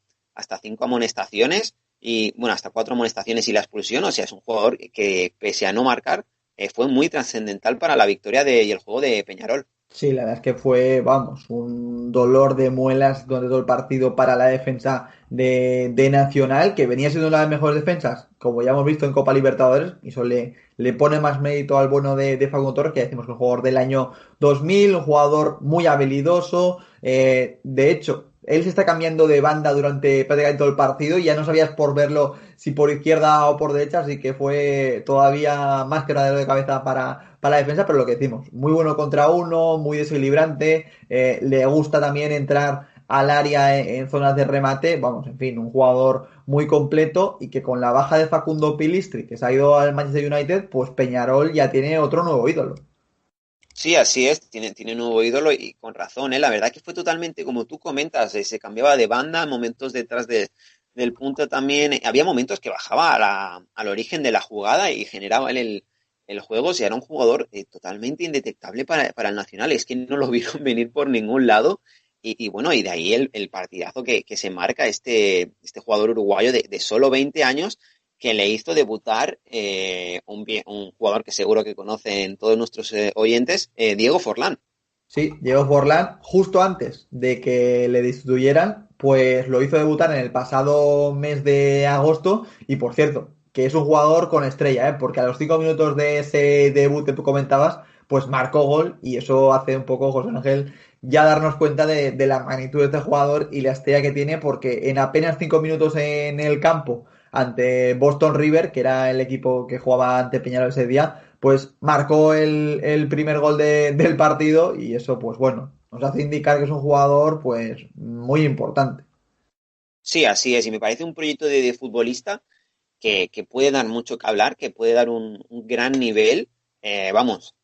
amonestaciones y, bueno, hasta 4 amonestaciones y la expulsión. O sea, es un jugador que, pese a no marcar, fue muy trascendental para la victoria y el juego de Peñarol. Sí, la verdad es que fue, vamos, un dolor de muelas durante todo el partido para la defensa de Nacional, que venía siendo una de las mejores defensas, como ya hemos visto en Copa Libertadores, y eso le pone más mérito al bueno de Facundo Torres, que decimos que es un jugador del año 2000, un jugador muy habilidoso. De hecho, él se está cambiando de banda durante prácticamente todo el partido y ya no sabías por verlo si por izquierda o por derecha, así que fue todavía más que de cabeza para la defensa, pero lo que decimos, muy bueno contra uno, muy desequilibrante, le gusta también entrar al área en zonas de remate, vamos, en fin, un jugador muy completo y que con la baja de Facundo Pilistri, que se ha ido al Manchester United, pues Peñarol ya tiene otro nuevo ídolo. Sí, así es, tiene nuevo ídolo y con razón, ¿eh? La verdad que fue totalmente como tú comentas, se cambiaba de banda, momentos detrás del punto también, había momentos que bajaba al origen de la jugada y generaba el juego. O sea, era un jugador totalmente indetectable para el Nacional, es que no lo vieron venir por ningún lado y bueno, y de ahí el partidazo que se marca este jugador uruguayo de solo 20 años, que le hizo debutar un jugador que seguro que conocen todos nuestros oyentes, Diego Forlán. Sí, Diego Forlán, justo antes de que le destituyeran, pues lo hizo debutar en el pasado mes de agosto y por cierto, que es un jugador con estrella, porque a los 5 minutos de ese debut que tú comentabas, pues marcó gol y eso hace un poco, José Ángel, ya darnos cuenta de la magnitud de este jugador y la estrella que tiene, porque en apenas 5 minutos en el campo ante Boston River, que era el equipo que jugaba ante Peñarol ese día, pues marcó el primer gol del partido y eso, pues bueno, nos hace indicar que es un jugador pues muy importante. Sí, así es, y me parece un proyecto de futbolista que puede dar mucho que hablar, que puede dar un gran nivel. Vamos,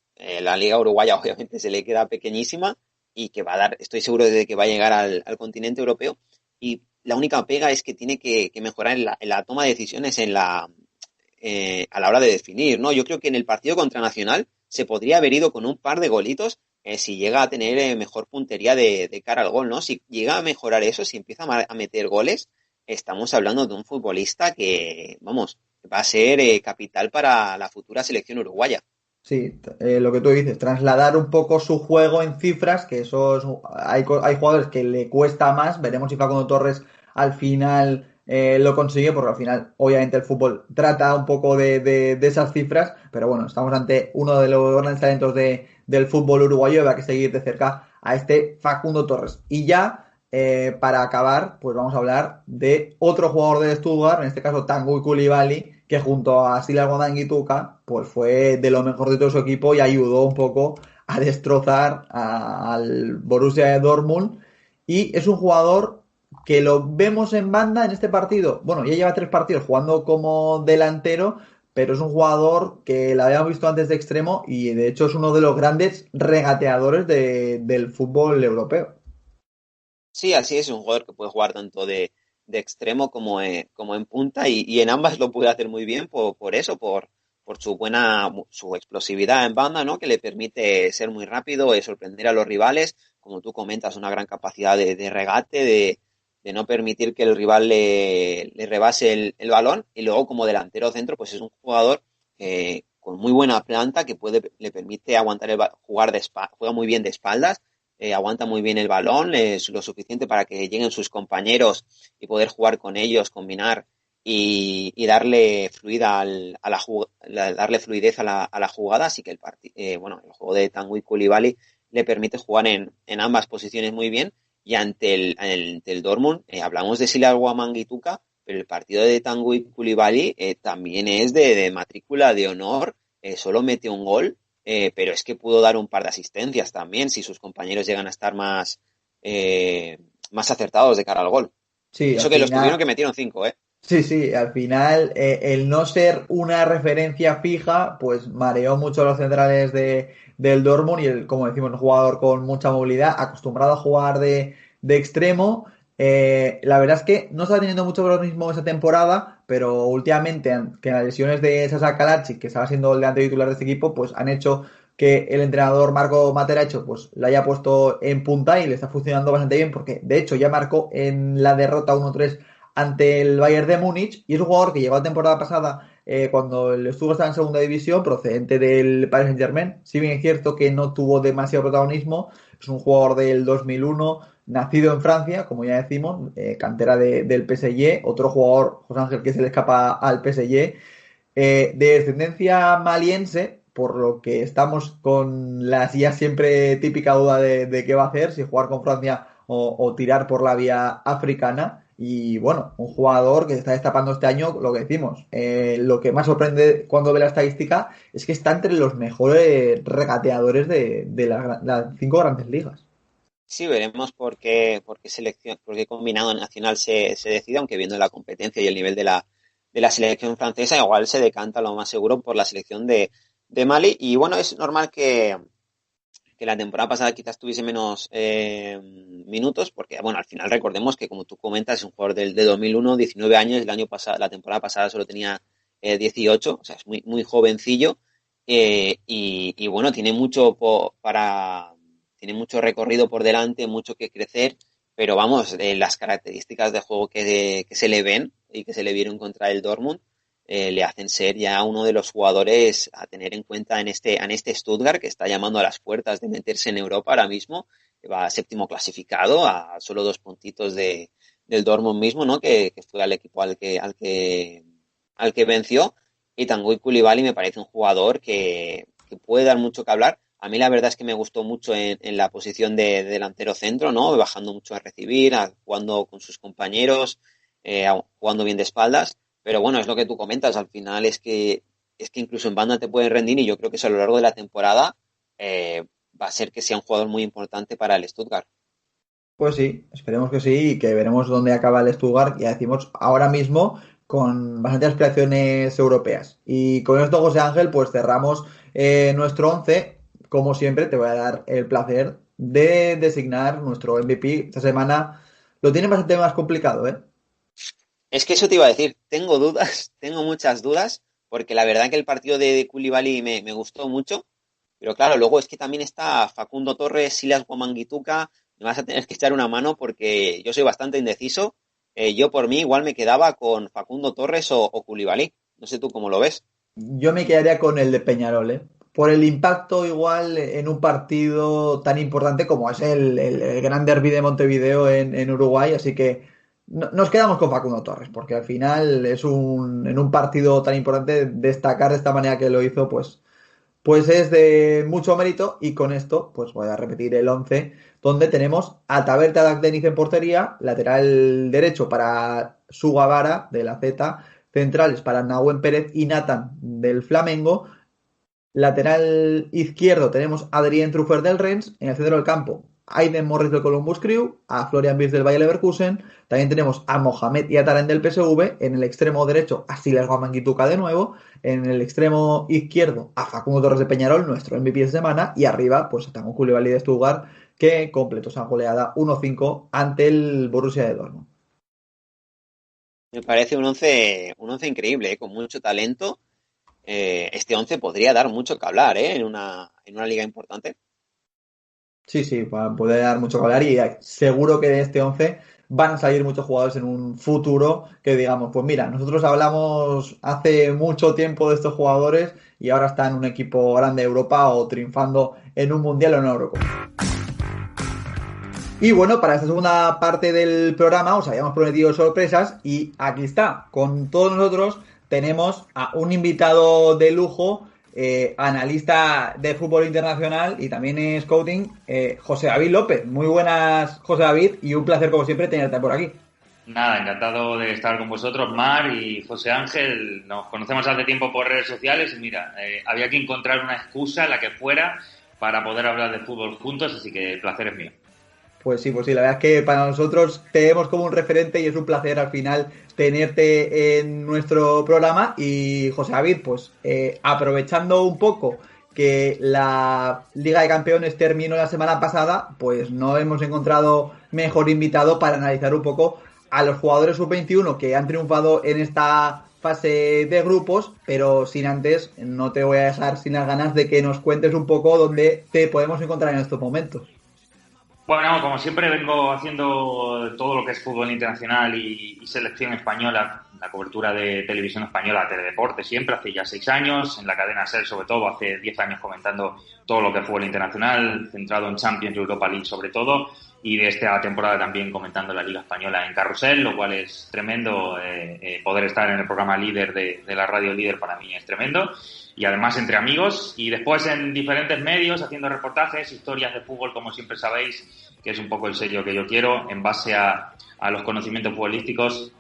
la Liga Uruguaya obviamente se le queda pequeñísima y que va a dar, estoy seguro de que va a llegar al continente europeo. Y la única pega es que tiene que mejorar en la toma de decisiones a la hora de definir, ¿no? Yo creo que en el partido contra Nacional se podría haber ido con un par de golitos si llega a tener mejor puntería de cara al gol, ¿no? Si llega a mejorar eso, si empieza a meter goles, estamos hablando de un futbolista que, vamos, va a ser capital para la futura selección uruguaya. Sí, lo que tú dices, trasladar un poco su juego en cifras, que eso es, hay jugadores que le cuesta más, veremos si Facundo Torres al final lo consigue, porque al final obviamente el fútbol trata un poco de esas cifras, pero bueno, estamos ante uno de los grandes talentos del fútbol uruguayo y habrá que seguir de cerca a este Facundo Torres. Y ya, para acabar, pues vamos a hablar de otro jugador de Stuttgart, en este caso Tanguy Coulibaly, que junto a Sila Guandanguituca, pues fue de lo mejor de todo su equipo y ayudó un poco a destrozar al Borussia de Dortmund. Y es un jugador que lo vemos en banda en este partido. Bueno, ya lleva 3 partidos jugando como delantero, pero es un jugador que la habíamos visto antes de extremo y de hecho es uno de los grandes regateadores del fútbol europeo. Sí, así es un jugador que puede jugar tanto de extremo como en punta y en ambas lo puede hacer muy bien por eso, por su explosividad en banda, ¿no? Que le permite ser muy rápido, sorprender a los rivales, como tú comentas, una gran capacidad de regate, de no permitir que el rival le rebase el balón y luego como delantero centro, pues es un jugador con muy buena planta que le permite aguantar juega muy bien de espaldas, aguanta muy bien el balón, es lo suficiente para que lleguen sus compañeros y poder jugar con ellos, combinar y darle darle fluidez a la jugada. Así que bueno, el juego de Tanguy Coulibaly le permite jugar en ambas posiciones muy bien. Y ante el Dortmund, hablamos de Silagua Manguituca, pero el partido de Tanguy Coulibaly también es de matrícula de honor, solo mete un gol, pero es que pudo dar un par de asistencias también si sus compañeros llegan a estar más acertados de cara al gol. Sí, Y al eso que los tuvieron final, que metieron 5, ¿eh? sí, sí, al final el no ser una referencia fija, pues mareó mucho a los centrales del Dortmund y como decimos, un jugador con mucha movilidad, acostumbrado a jugar de extremo. La verdad es que no está teniendo mucho protagonismo esa temporada, pero últimamente que las lesiones de Sasa Kalacic, que estaba siendo el delantero titular de este equipo, pues han hecho que el entrenador Marco Materazzo pues la haya puesto en punta y le está funcionando bastante bien porque de hecho ya marcó en la derrota 1-3 ante el Bayern de Múnich y es un jugador que llegó la temporada pasada cuando el Stuttgart estaba en segunda división procedente del Paris Saint-Germain. Si bien es cierto que no tuvo demasiado protagonismo, es un jugador del 2001 nacido en Francia, como ya decimos, cantera del PSG, otro jugador, José Ángel, que se le escapa al PSG, de descendencia maliense, por lo que estamos con la ya siempre típica duda de qué va a hacer, si jugar con Francia o tirar por la vía africana. Y bueno, un jugador que se está destapando este año, lo que decimos, lo que más sorprende cuando ve la estadística es que está entre los mejores regateadores de las 5 grandes ligas. Sí, veremos por qué combinado nacional se decide, aunque viendo la competencia y el nivel de la selección francesa, igual se decanta lo más seguro por la selección de Mali. Y bueno, es normal que la temporada pasada quizás tuviese menos minutos, porque bueno, al final recordemos que como tú comentas, es un jugador de 2001, 19 años, el año pasado, la temporada pasada solo tenía 18, o sea, es muy, muy jovencillo, y bueno, tiene mucho recorrido por delante, mucho que crecer, pero vamos, las características de juego que se le ven y que se le vieron contra el Dortmund, le hacen ser ya uno de los jugadores a tener en cuenta en este Stuttgart que está llamando a las puertas de meterse en Europa ahora mismo, que va séptimo clasificado a solo 2 puntitos del Dortmund mismo, ¿no? Que fue al equipo al que venció. Y Tanguy Coulibaly me parece un jugador que puede dar mucho que hablar. A mí la verdad es que me gustó mucho en la posición de delantero centro, ¿no? Bajando mucho a recibir, jugando con sus compañeros, jugando bien de espaldas. Pero bueno, es lo que tú comentas, al final es que incluso en banda te pueden rendir y yo creo que eso a lo largo de la temporada va a ser que sea un jugador muy importante para el Stuttgart. Pues sí, esperemos que sí y que veremos dónde acaba el Stuttgart, ya decimos, ahora mismo con bastantes aspiraciones europeas. Y con esto, José Ángel, pues cerramos nuestro 11. Como siempre, te voy a dar el placer de designar nuestro MVP. Esta semana lo tiene bastante más complicado, ¿eh? Es que eso te iba a decir, tengo dudas, tengo muchas dudas, porque la verdad que el partido de Koulibaly me gustó mucho, pero claro, luego es que también está Facundo Torres, Silas Guamanguituca, me vas a tener que echar una mano porque yo soy bastante indeciso. Yo por mí igual me quedaba con Facundo Torres o Koulibaly. No sé tú cómo lo ves. Yo me quedaría con el de Peñarol, ¿eh? Por el impacto igual en un partido tan importante como es el Gran Derby de Montevideo en Uruguay, así que nos quedamos con Facundo Torres, porque al final en un partido tan importante destacar de esta manera que lo hizo, pues es de mucho mérito. Y con esto pues voy a repetir el 11 donde tenemos a Taberta Dagdeniz en portería, lateral derecho para Sugavara de la Z, centrales para Nahuen Pérez y Nathan del Flamengo. Lateral izquierdo tenemos a Adrien Truffer del Rennes. En el centro del campo, Aiden Morris del Columbus Crew, a Florian Wirtz del Bayer Leverkusen. También tenemos a Mohamed Yataren del PSV. En el extremo derecho, a Silas Guamanguituca de nuevo. En el extremo izquierdo, a Facundo Torres de Peñarol, nuestro MVP de semana. Y arriba, pues a Tamu Koulibaly de Stuttgart, que completó esa goleada 1-5 ante el Borussia de Dortmund. Me parece un once increíble, con mucho talento. Este 11 podría dar mucho que hablar, en una liga importante. Sí, sí, puede dar mucho que hablar y seguro que de este 11 van a salir muchos jugadores en un futuro que digamos, pues mira, nosotros hablamos hace mucho tiempo de estos jugadores y ahora están en un equipo grande de Europa o triunfando en un Mundial o en una Eurocopa. Y bueno, para esta segunda parte del programa os habíamos prometido sorpresas y aquí está, con todos nosotros tenemos a un invitado de lujo, analista de fútbol internacional y también scouting, José David López. Muy buenas, José David, y un placer como siempre tenerte por aquí. Nada, encantado de estar con vosotros, Mar y José Ángel. Nos conocemos hace tiempo por redes sociales y mira, había que encontrar una excusa, la que fuera, para poder hablar de fútbol juntos, así que el placer es mío. Pues sí, la verdad es que para nosotros te vemos como un referente y es un placer al final tenerte en nuestro programa. Y José David, pues aprovechando un poco que la Liga de Campeones terminó la semana pasada, pues no hemos encontrado mejor invitado para analizar un poco a los jugadores sub-21 que han triunfado en esta fase de grupos, pero sin antes, no te voy a dejar sin las ganas de que nos cuentes un poco dónde te podemos encontrar en estos momentos. Bueno, como siempre vengo haciendo todo lo que es fútbol internacional y selección española, la cobertura de televisión española, Teledeporte, siempre, hace ya 6 años, en la cadena SER sobre todo, hace 10 años comentando todo lo que es fútbol internacional, centrado en Champions y Europa League sobre todo, y de esta temporada también comentando la Liga Española en Carrusel, lo cual es tremendo. Poder estar en el programa líder de la radio líder para mí es tremendo. Y además entre amigos y después en diferentes medios haciendo reportajes, historias de fútbol, como siempre sabéis, que es un poco el sello que yo quiero, en base a los conocimientos futbolísticos,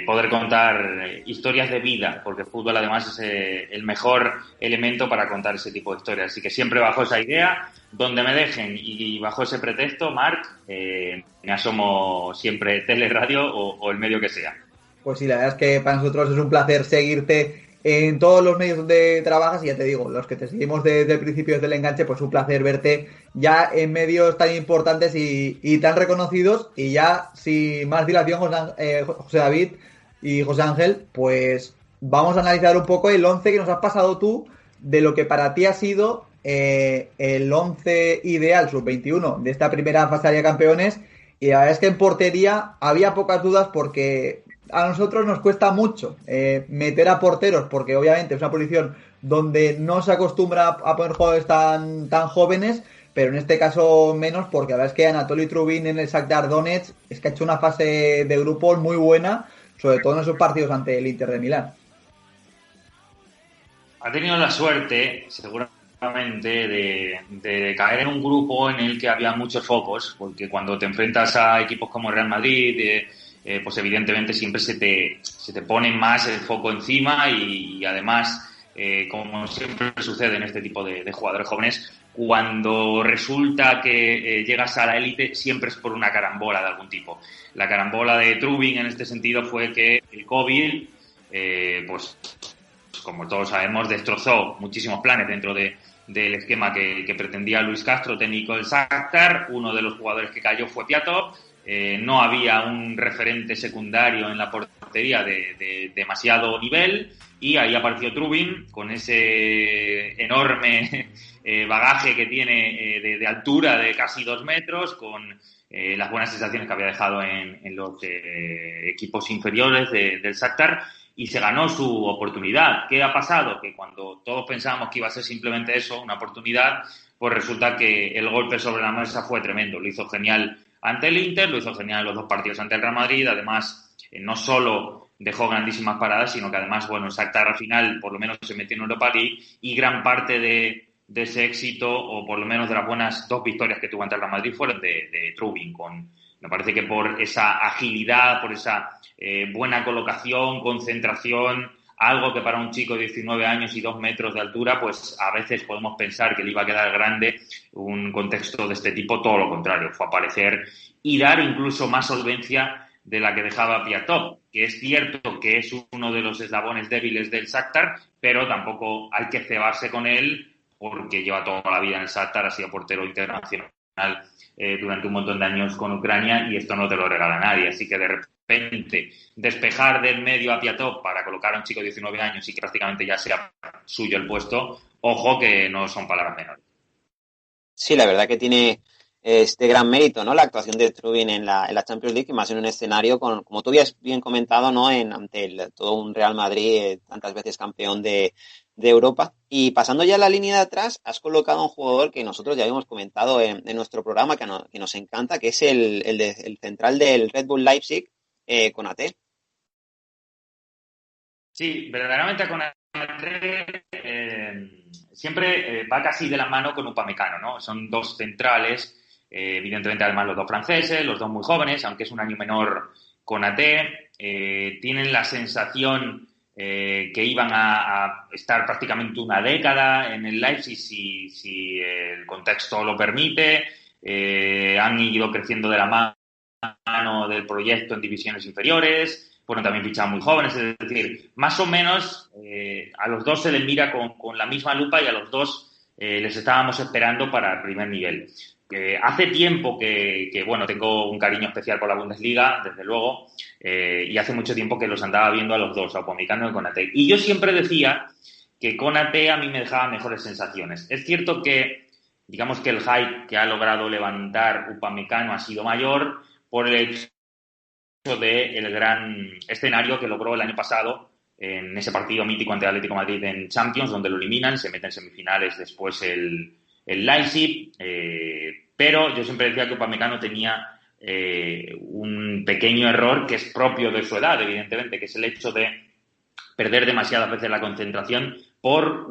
poder contar historias de vida, porque el fútbol además es el mejor elemento para contar ese tipo de historias. Así que siempre bajo esa idea, donde me dejen y bajo ese pretexto, Marc, me asomo siempre teleradio o el medio que sea. Pues sí, la verdad es que para nosotros es un placer seguirte en todos los medios donde trabajas y ya te digo, los que te seguimos desde el principio, desde el enganche, pues un placer verte ya en medios tan importantes y tan reconocidos. Y ya sin más dilación, José David y José Ángel, pues vamos a analizar un poco el 11 que nos has pasado tú de lo que para ti ha sido el 11 ideal sub-21 de esta primera fase de campeones. Y la verdad es que en portería había pocas dudas porque a nosotros nos cuesta mucho meter a porteros, porque obviamente es una posición donde no se acostumbra a poner jugadores tan jóvenes, pero en este caso menos, porque la verdad es que Anatoly Trubin en el Shakhtar Donetsk es que ha hecho una fase de grupos muy buena, sobre todo en esos partidos ante el Inter de Milán. Ha tenido la suerte, seguramente, de caer en un grupo en el que había muchos focos, porque cuando te enfrentas a equipos como Real Madrid, pues evidentemente siempre se te pone más el foco encima y además como siempre sucede en este tipo de jugadores jóvenes, cuando resulta que llegas a la élite siempre es por una carambola de algún tipo. La carambola de Trubin en este sentido fue que el COVID, pues como todos sabemos, destrozó muchísimos planes dentro del esquema que pretendía Luis Castro, técnico del Shakhtar. Uno de los jugadores que cayó fue Piatov. No había un referente secundario en la portería de demasiado nivel, y ahí apareció Trubin con ese enorme bagaje que tiene de altura de casi 2 metros, con las buenas sensaciones que había dejado en los equipos inferiores del Shakhtar, y se ganó su oportunidad. ¿Qué ha pasado? Que cuando todos pensábamos que iba a ser simplemente eso, una oportunidad, pues resulta que el golpe sobre la mesa fue tremendo. Lo hizo genial ante el Inter, lo hizo genial en los 2 partidos ante el Real Madrid. Además, no solo dejó grandísimas paradas, sino que además, bueno, el Shakhtar al final por lo menos se metió en Europa League, y gran parte de ese éxito, o por lo menos de las buenas 2 victorias que tuvo ante el Real Madrid, fueron de Trubin. Me parece que por esa agilidad, por esa buena colocación, concentración, algo que para un chico de 19 años y 2 metros de altura, pues a veces podemos pensar que le iba a quedar grande. Un contexto de este tipo, todo lo contrario, fue aparecer y dar incluso más solvencia de la que dejaba Piatov, que es cierto que es uno de los eslabones débiles del Shakhtar, pero tampoco hay que cebarse con él, porque lleva toda la vida en el Shakhtar, ha sido portero internacional durante un montón de años con Ucrania, y esto no te lo regala nadie. Así que de repente despejar del medio a Piatov para colocar a un chico de 19 años y que prácticamente ya sea suyo el puesto, ojo que no son palabras menores. Sí, la verdad que tiene este gran mérito, ¿no? La actuación de Trubin en la Champions League, y más en un escenario como tú habías bien comentado, ¿no? Ante todo un Real Madrid, tantas veces campeón de Europa. Y pasando ya a la línea de atrás, has colocado a un jugador que nosotros ya habíamos comentado en nuestro programa, que nos encanta, que es el central del Red Bull Leipzig, Konaté. Sí, verdaderamente Konaté siempre va casi de la mano con Upamecano, ¿no? Son 2 centrales, evidentemente además los 2 franceses, los 2 muy jóvenes, aunque es un año menor Konaté. Tienen la sensación que iban a estar prácticamente una década en el Leipzig si el contexto lo permite. Han ido creciendo de la mano del proyecto en divisiones inferiores. Bueno, también fichaban muy jóvenes, es decir, más o menos a los 2 se les mira con la misma lupa, y a los 2 les estábamos esperando para el primer nivel. Hace tiempo que, bueno, tengo un cariño especial por la Bundesliga, desde luego, y hace mucho tiempo que los andaba viendo a los 2, a Upamecano y Konaté. Y yo siempre decía que Konaté a mí me dejaba mejores sensaciones. Es cierto que, digamos que el hype que ha logrado levantar Upamecano ha sido mayor por el hecho del gran escenario que logró el año pasado en ese partido mítico ante Atlético de Madrid en Champions, donde lo eliminan, se mete en semifinales después el Leipzig, pero yo siempre decía que Upamecano tenía un pequeño error que es propio de su edad, evidentemente, que es el hecho de perder demasiadas veces la concentración por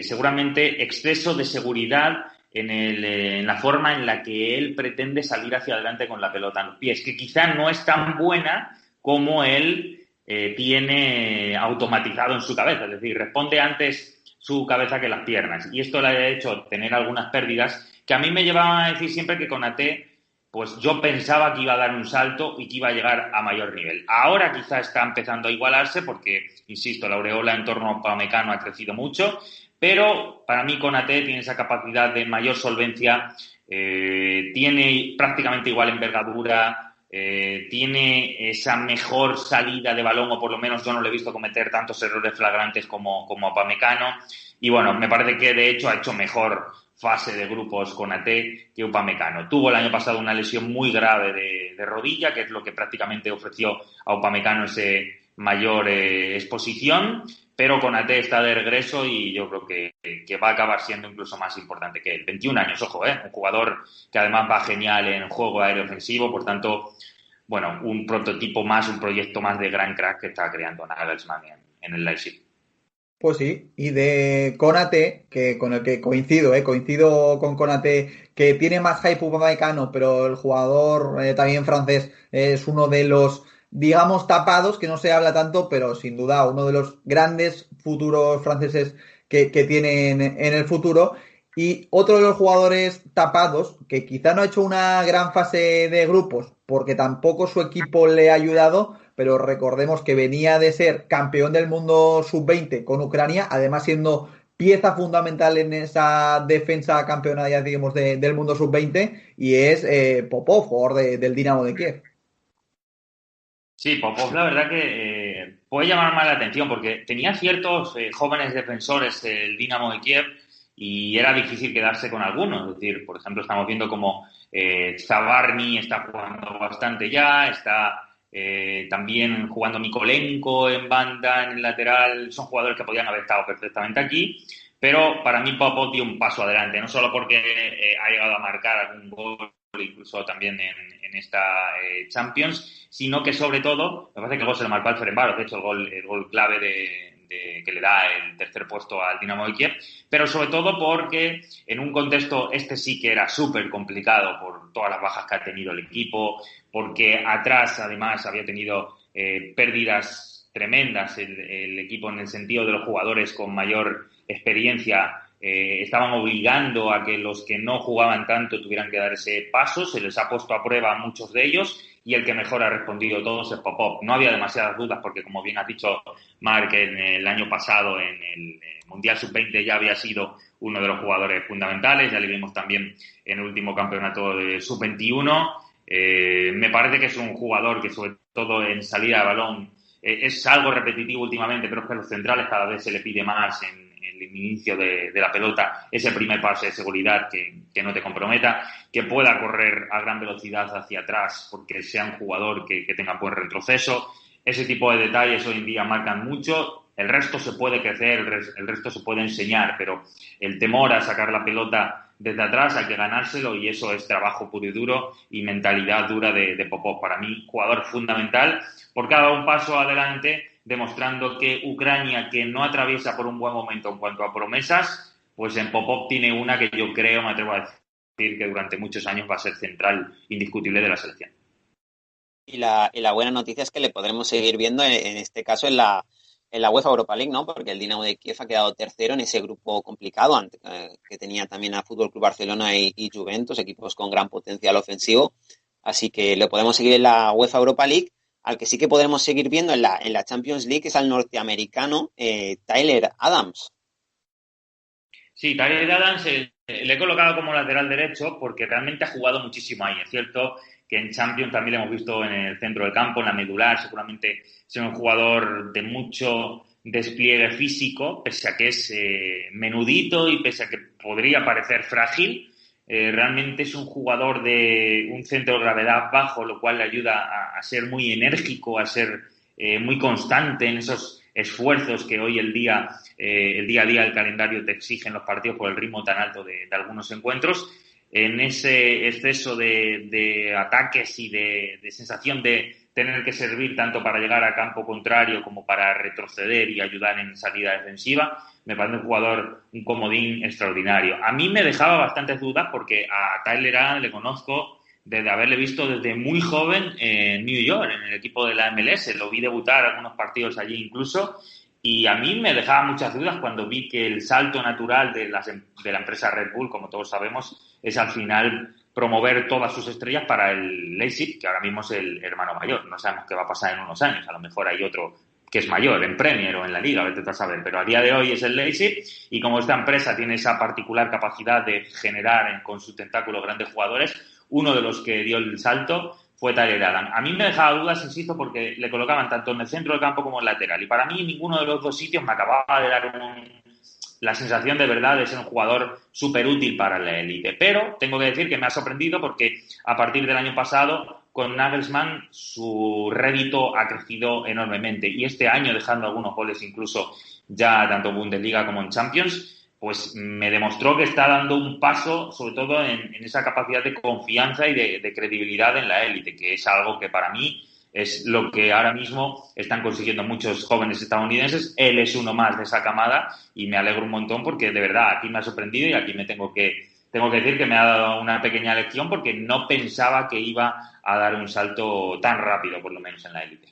seguramente exceso de seguridad en la forma en la que él pretende salir hacia adelante con la pelota en los pies, que quizá no es tan buena como él tiene automatizado en su cabeza, es decir, responde antes su cabeza que las piernas, y esto le ha hecho tener algunas pérdidas que a mí me llevaban a decir siempre que Konaté, pues yo pensaba que iba a dar un salto y que iba a llegar a mayor nivel. Ahora quizá está empezando a igualarse porque, insisto, la aureola en torno a Upamecano ha crecido mucho, pero para mí Konaté tiene esa capacidad de mayor solvencia, tiene prácticamente igual envergadura, tiene esa mejor salida de balón, o por lo menos yo no le he visto cometer tantos errores flagrantes como Upamecano, y bueno, me parece que de hecho ha hecho mejor fase de grupos Konaté que Upamecano. Tuvo el año pasado una lesión muy grave de rodilla, que es lo que prácticamente ofreció a Upamecano ese mayor exposición, pero Konaté está de regreso y yo creo que va a acabar siendo incluso más importante que él. 21 años, ojo, un jugador que además va genial en juego aéreo ofensivo, por tanto, bueno, un prototipo más, un proyecto más de gran crack que está creando Nagelsmann en el Leipzig. Pues sí, y de Konaté, que con el que coincido con Konaté, que tiene más hype Upamecano, pero el jugador también francés es uno de los digamos, tapados, que no se habla tanto, pero sin duda uno de los grandes futuros franceses que tienen en el futuro. Y otro de los jugadores tapados, que quizá no ha hecho una gran fase de grupos, porque tampoco su equipo le ha ayudado, pero recordemos que venía de ser campeón del mundo sub-20 con Ucrania, además siendo pieza fundamental en esa defensa campeona, ya digamos, del mundo sub-20, y es Popov, jugador del Dinamo de Kiev. Sí, Popov, la verdad que puede llamar más la atención porque tenía ciertos jóvenes defensores el Dinamo de Kiev y era difícil quedarse con algunos. Es decir, por ejemplo, estamos viendo como Zabarny está jugando bastante ya, está también jugando Mikolenko en banda, en el lateral. Son jugadores que podían haber estado perfectamente aquí, pero para mí Popov dio un paso adelante, no solo porque ha llegado a marcar algún gol, incluso también en esta Champions, sino que sobre todo, me parece que el gol se lo marcó al Ferencváros, de hecho el gol clave que le da el tercer puesto al Dinamo de Kiev, pero sobre todo porque en un contexto sí que era súper complicado por todas las bajas que ha tenido el equipo, porque atrás además había tenido pérdidas tremendas el equipo en el sentido de los jugadores con mayor experiencia. Estaban obligando a que los que no jugaban tanto tuvieran que dar ese paso, se les ha puesto a prueba a muchos de ellos y el que mejor ha respondido todos es Popov. No había demasiadas dudas porque, como bien has dicho, Marc, en el año pasado en el Mundial Sub-20 ya había sido uno de los jugadores fundamentales, ya le vimos también en el último campeonato de Sub-21. Me parece que es un jugador que, sobre todo en salida de balón, es algo repetitivo últimamente, pero es que a los centrales cada vez se le pide más en el inicio de la pelota, ese primer pase de seguridad que no te comprometa, que pueda correr a gran velocidad hacia atrás porque sea un jugador que tenga buen retroceso. Ese tipo de detalles hoy en día marcan mucho. El resto se puede crecer, el resto se puede enseñar, pero el temor a sacar la pelota desde atrás hay que ganárselo y eso es trabajo puro y duro y mentalidad dura de Popov. Para mí, jugador fundamental porque ha dado un paso adelante demostrando que Ucrania, que no atraviesa por un buen momento en cuanto a promesas, pues en Popov tiene una que yo creo, me atrevo a decir, que durante muchos años va a ser central indiscutible de la selección. Y la buena noticia es que le podremos seguir viendo en este caso en la UEFA Europa League, ¿no? Porque el Dinamo de Kiev ha quedado tercero en ese grupo complicado que tenía también a Fútbol Club Barcelona y Juventus, equipos con gran potencial ofensivo. Así que lo podemos seguir en la UEFA Europa League. Al que sí que podremos seguir viendo en la Champions League es al norteamericano Tyler Adams. Sí, Tyler Adams le he colocado como lateral derecho porque realmente ha jugado muchísimo ahí. Es cierto que en Champions también lo hemos visto en el centro del campo, en la medular, seguramente es un jugador de mucho despliegue físico, pese a que es menudito y pese a que podría parecer frágil. Realmente es un jugador de un centro de gravedad bajo, lo cual le ayuda a ser muy enérgico, a ser muy constante en esos esfuerzos que hoy el día a día el calendario te exigen los partidos por el ritmo tan alto de algunos encuentros. En ese exceso de ataques y de sensación de tener que servir tanto para llegar a campo contrario como para retroceder y ayudar en salida defensiva, me parece un jugador, un comodín extraordinario. A mí me dejaba bastantes dudas porque a Tyler Adams le conozco desde haberle visto desde muy joven en New York, en el equipo de la MLS. Lo vi debutar algunos partidos allí incluso y a mí me dejaba muchas dudas cuando vi que el salto natural de la empresa Red Bull, como todos sabemos, es al final promover todas sus estrellas para el Leipzig, que ahora mismo es el hermano mayor. No sabemos qué va a pasar en unos años. A lo mejor hay otro que es mayor en Premier o en la Liga, a ver, te vas a ver. Pero a día de hoy es el Leipzig y como esta empresa tiene esa particular capacidad de generar con sus tentáculos grandes jugadores, uno de los que dio el salto fue Tyler Adams. A mí me dejaba dudas, insisto, porque le colocaban tanto en el centro del campo como en el lateral. Y para mí ninguno de los dos sitios me acababa de dar la sensación de verdad de ser un jugador súper útil para la élite. Pero tengo que decir que me ha sorprendido porque a partir del año pasado, con Nagelsmann, su rédito ha crecido enormemente. Y este año, dejando algunos goles incluso ya tanto en Bundesliga como en Champions, pues me demostró que está dando un paso, sobre todo en esa capacidad de confianza y de credibilidad en la élite, que es algo que para mí es lo que ahora mismo están consiguiendo muchos jóvenes estadounidenses. Él es uno más de esa camada y me alegro un montón porque de verdad aquí me ha sorprendido y aquí me tengo que tengo que decir que me ha dado una pequeña lección porque no pensaba que iba a dar un salto tan rápido, por lo menos en la élite.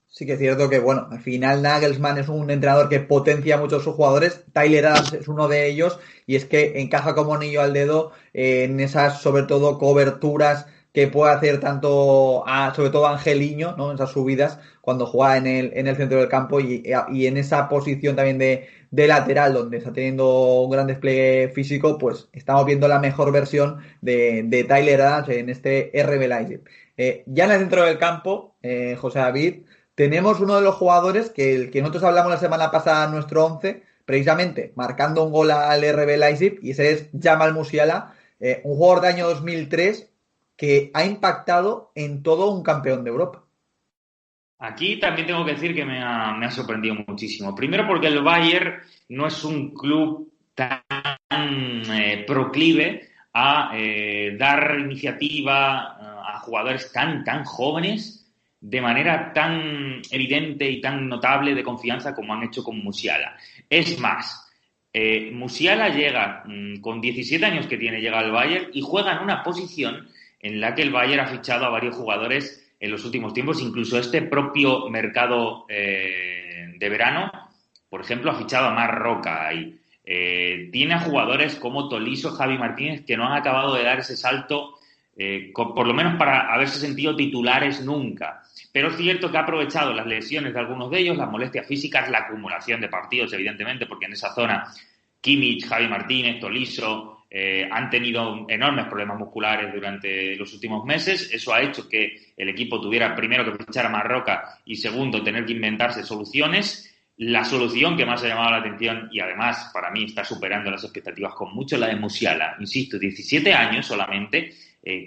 Sí que es cierto que, bueno, al final Nagelsmann es un entrenador que potencia mucho a sus jugadores. Tyler Adams es uno de ellos y es que encaja como anillo al dedo en esas, sobre todo, coberturas que puede hacer tanto, sobre todo Angeliño, ¿no? En esas subidas cuando juega en el centro del campo y en esa posición también de lateral donde está teniendo un gran despliegue físico, pues estamos viendo la mejor versión de Tyler Adams en este RB Leipzig. Ya en el centro del campo, José David, tenemos uno de los jugadores que el que nosotros hablamos la semana pasada en nuestro 11, precisamente marcando un gol al RB Leipzig, y ese es Jamal Musiala, un jugador de año 2003 que ha impactado en todo un campeón de Europa. Aquí también tengo que decir que me ha sorprendido muchísimo. Primero porque el Bayern no es un club tan proclive a dar iniciativa a jugadores tan jóvenes de manera tan evidente y tan notable de confianza como han hecho con Musiala. Es más, Musiala llega con 17 años que tiene, llega al Bayern y juega en una posición en la que el Bayern ha fichado a varios jugadores en los últimos tiempos, incluso este propio mercado de verano, por ejemplo, ha fichado a Marc Roca ahí. Tiene a jugadores como Tolisso, Javi Martínez, que no han acabado de dar ese salto, por lo menos para haberse sentido titulares nunca. Pero es cierto que ha aprovechado las lesiones de algunos de ellos, las molestias físicas, la acumulación de partidos, evidentemente, porque en esa zona Kimmich, Javi Martínez, Tolisso han tenido enormes problemas musculares durante los últimos meses. Eso ha hecho que el equipo tuviera primero que fichar a Marroca y segundo tener que inventarse soluciones. La solución que más ha llamado la atención y además para mí está superando las expectativas con mucho, la de Musiala. Insisto, 17 años solamente,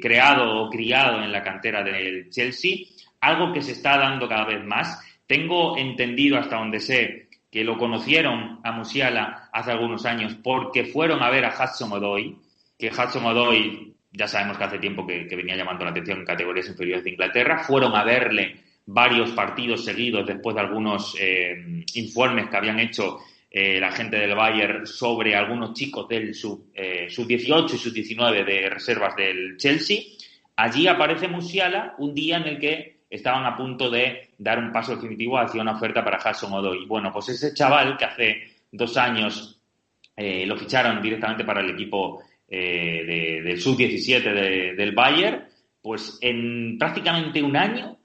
creado o criado en la cantera del Chelsea, algo que se está dando cada vez más. Tengo entendido, hasta donde sé, que lo conocieron a Musiala hace algunos años porque fueron a ver a Hudson-Odoi, que Hudson-Odoi ya sabemos que hace tiempo que venía llamando la atención en categorías inferiores de Inglaterra. Fueron a verle varios partidos seguidos después de algunos informes que habían hecho la gente del Bayern sobre algunos chicos del sub-18 y sub-19 de reservas del Chelsea. Allí aparece Musiala un día en el que estaban a punto de dar un paso definitivo hacia una oferta para Hudson-Odoi. Bueno, pues ese chaval que hace 2 años lo ficharon directamente para el equipo del sub-17 del Bayern, pues en prácticamente un año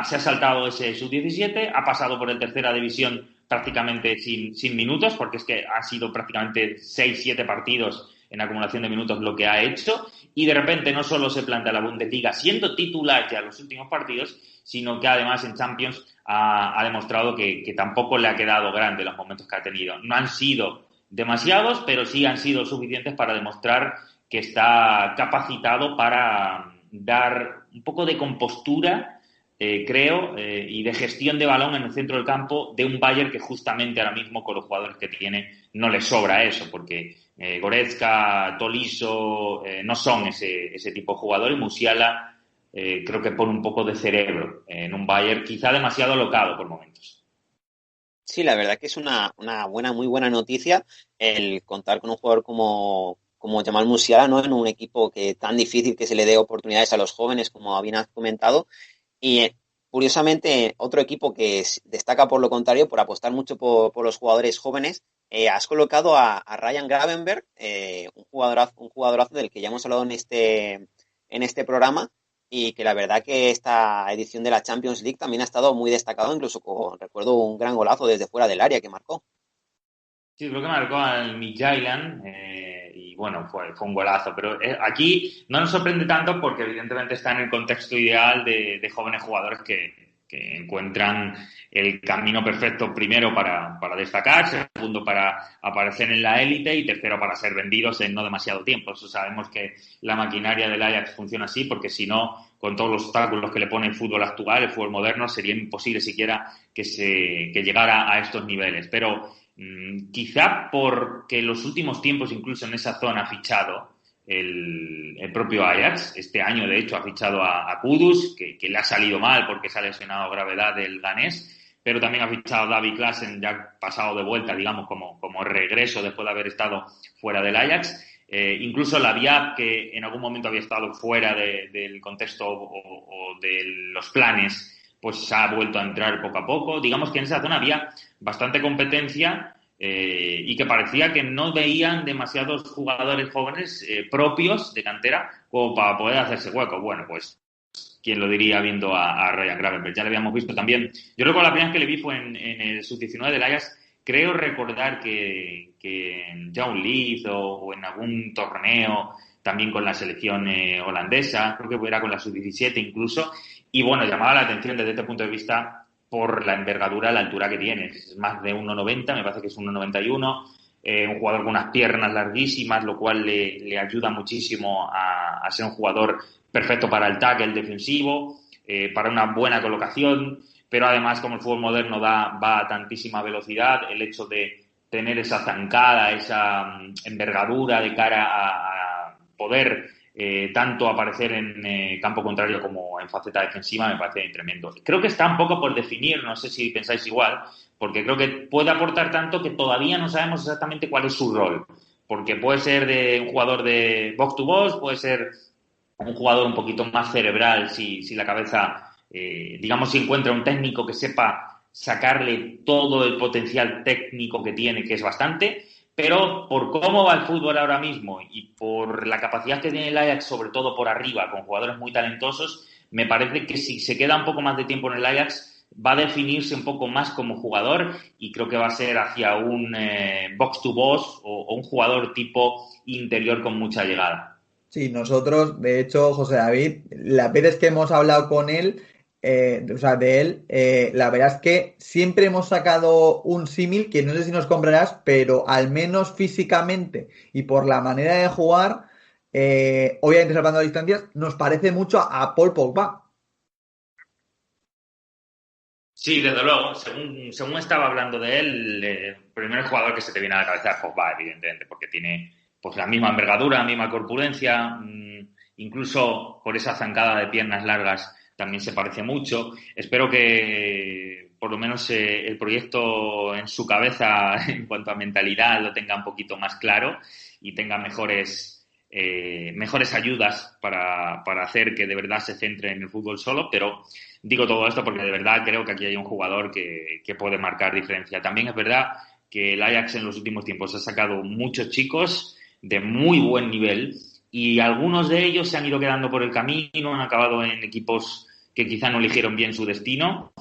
se ha saltado ese sub-17, ha pasado por el tercera división prácticamente sin minutos, porque es que ha sido prácticamente 6-7 partidos en acumulación de minutos lo que ha hecho, y de repente no solo se plantea la Bundesliga siendo titular ya en los últimos partidos, sino que además en Champions ha demostrado que tampoco le ha quedado grande los momentos que ha tenido. No han sido demasiados, pero sí han sido suficientes para demostrar que está capacitado para dar un poco de compostura, creo, y de gestión de balón en el centro del campo de un Bayern que justamente ahora mismo con los jugadores que tiene no le sobra eso, porque Goretzka, Tolisso no son ese tipo de jugador, y Musiala creo que pone un poco de cerebro en un Bayern quizá demasiado alocado por momentos. Sí, la verdad que es una muy buena noticia el contar con un jugador como Jamal Musiala, ¿no? En un equipo que tan difícil que se le dé oportunidades a los jóvenes, como bien has comentado. Y curiosamente, otro equipo que destaca por lo contrario, por apostar mucho por los jugadores jóvenes, has colocado a Ryan Gravenberch, un jugadorazo del que ya hemos hablado en este programa, y que la verdad que esta edición de la Champions League también ha estado muy destacado, incluso recuerdo un gran golazo desde fuera del área que marcó. Sí, creo que marcó al Midtjylland y bueno, fue un golazo, pero aquí no nos sorprende tanto porque evidentemente está en el contexto ideal de jóvenes jugadores que encuentran el camino perfecto, primero para destacar, segundo para aparecer en la élite y tercero para ser vendidos en no demasiado tiempo. Eso sabemos que la maquinaria del Ajax funciona así, porque si no, con todos los obstáculos que le pone el fútbol actual, el fútbol moderno, sería imposible siquiera que llegara a estos niveles. Pero quizá porque en los últimos tiempos, incluso en esa zona, ha fichado el propio Ajax. Este año, de hecho, ha fichado a Kudus, que le ha salido mal porque se ha lesionado gravedad del danés, pero también ha fichado a Davy Klaassen, ya pasado de vuelta, digamos, como regreso después de haber estado fuera del Ajax. Incluso la Viap, que en algún momento había estado fuera del contexto o de los planes, pues ha vuelto a entrar poco a poco. Digamos que en esa zona había bastante competencia y que parecía que no veían demasiados jugadores jóvenes propios de cantera como para poder hacerse hueco. Bueno, pues quién lo diría viendo a Ryan Gravenberch. Ya le habíamos visto también. Yo recuerdo la primera vez que le vi fue en el Sub-19 del Ajax. Creo recordar que en Young League o en algún torneo también con la selección holandesa, creo que era con la Sub-17 incluso, y bueno, llamaba la atención desde este punto de vista por la envergadura, la altura que tiene. Es más de 1,90, me parece que es 1,91, un jugador con unas piernas larguísimas, lo cual le ayuda muchísimo a ser un jugador perfecto para el tackle defensivo, para una buena colocación, pero además, como el fútbol moderno va a tantísima velocidad, el hecho de tener esa zancada, esa envergadura de cara a poder tanto aparecer en campo contrario como en faceta defensiva me parece tremendo. Creo que está un poco por definir, no sé si pensáis igual, porque creo que puede aportar tanto que todavía no sabemos exactamente cuál es su rol, porque puede ser de un jugador de box to box, puede ser un jugador un poquito más cerebral si la cabeza... digamos, si encuentra un técnico que sepa sacarle todo el potencial técnico que tiene, que es bastante, pero por cómo va el fútbol ahora mismo y por la capacidad que tiene el Ajax, sobre todo por arriba, con jugadores muy talentosos, me parece que si se queda un poco más de tiempo en el Ajax, va a definirse un poco más como jugador y creo que va a ser hacia un box-to-box o un jugador tipo interior con mucha llegada. Sí, nosotros, de hecho, José David, las veces que hemos hablado con él, de él, la verdad es que siempre hemos sacado un símil que no sé si nos comprarás, pero al menos físicamente y por la manera de jugar, obviamente salvando las distancias, nos parece mucho a Paul Pogba. Sí, desde luego. Según estaba hablando de él, el primer jugador que se te viene a la cabeza es Pogba, evidentemente, porque tiene pues la misma envergadura, la misma corpulencia, incluso por esa zancada de piernas largas también se parece mucho. Espero que por lo menos el proyecto en su cabeza en cuanto a mentalidad lo tenga un poquito más claro y tenga mejores ayudas para hacer que de verdad se centre en el fútbol solo, pero digo todo esto porque de verdad creo que aquí hay un jugador que puede marcar diferencia. También es verdad que el Ajax en los últimos tiempos ha sacado muchos chicos de muy buen nivel y algunos de ellos se han ido quedando por el camino, han acabado en equipos que quizá no eligieron bien su destino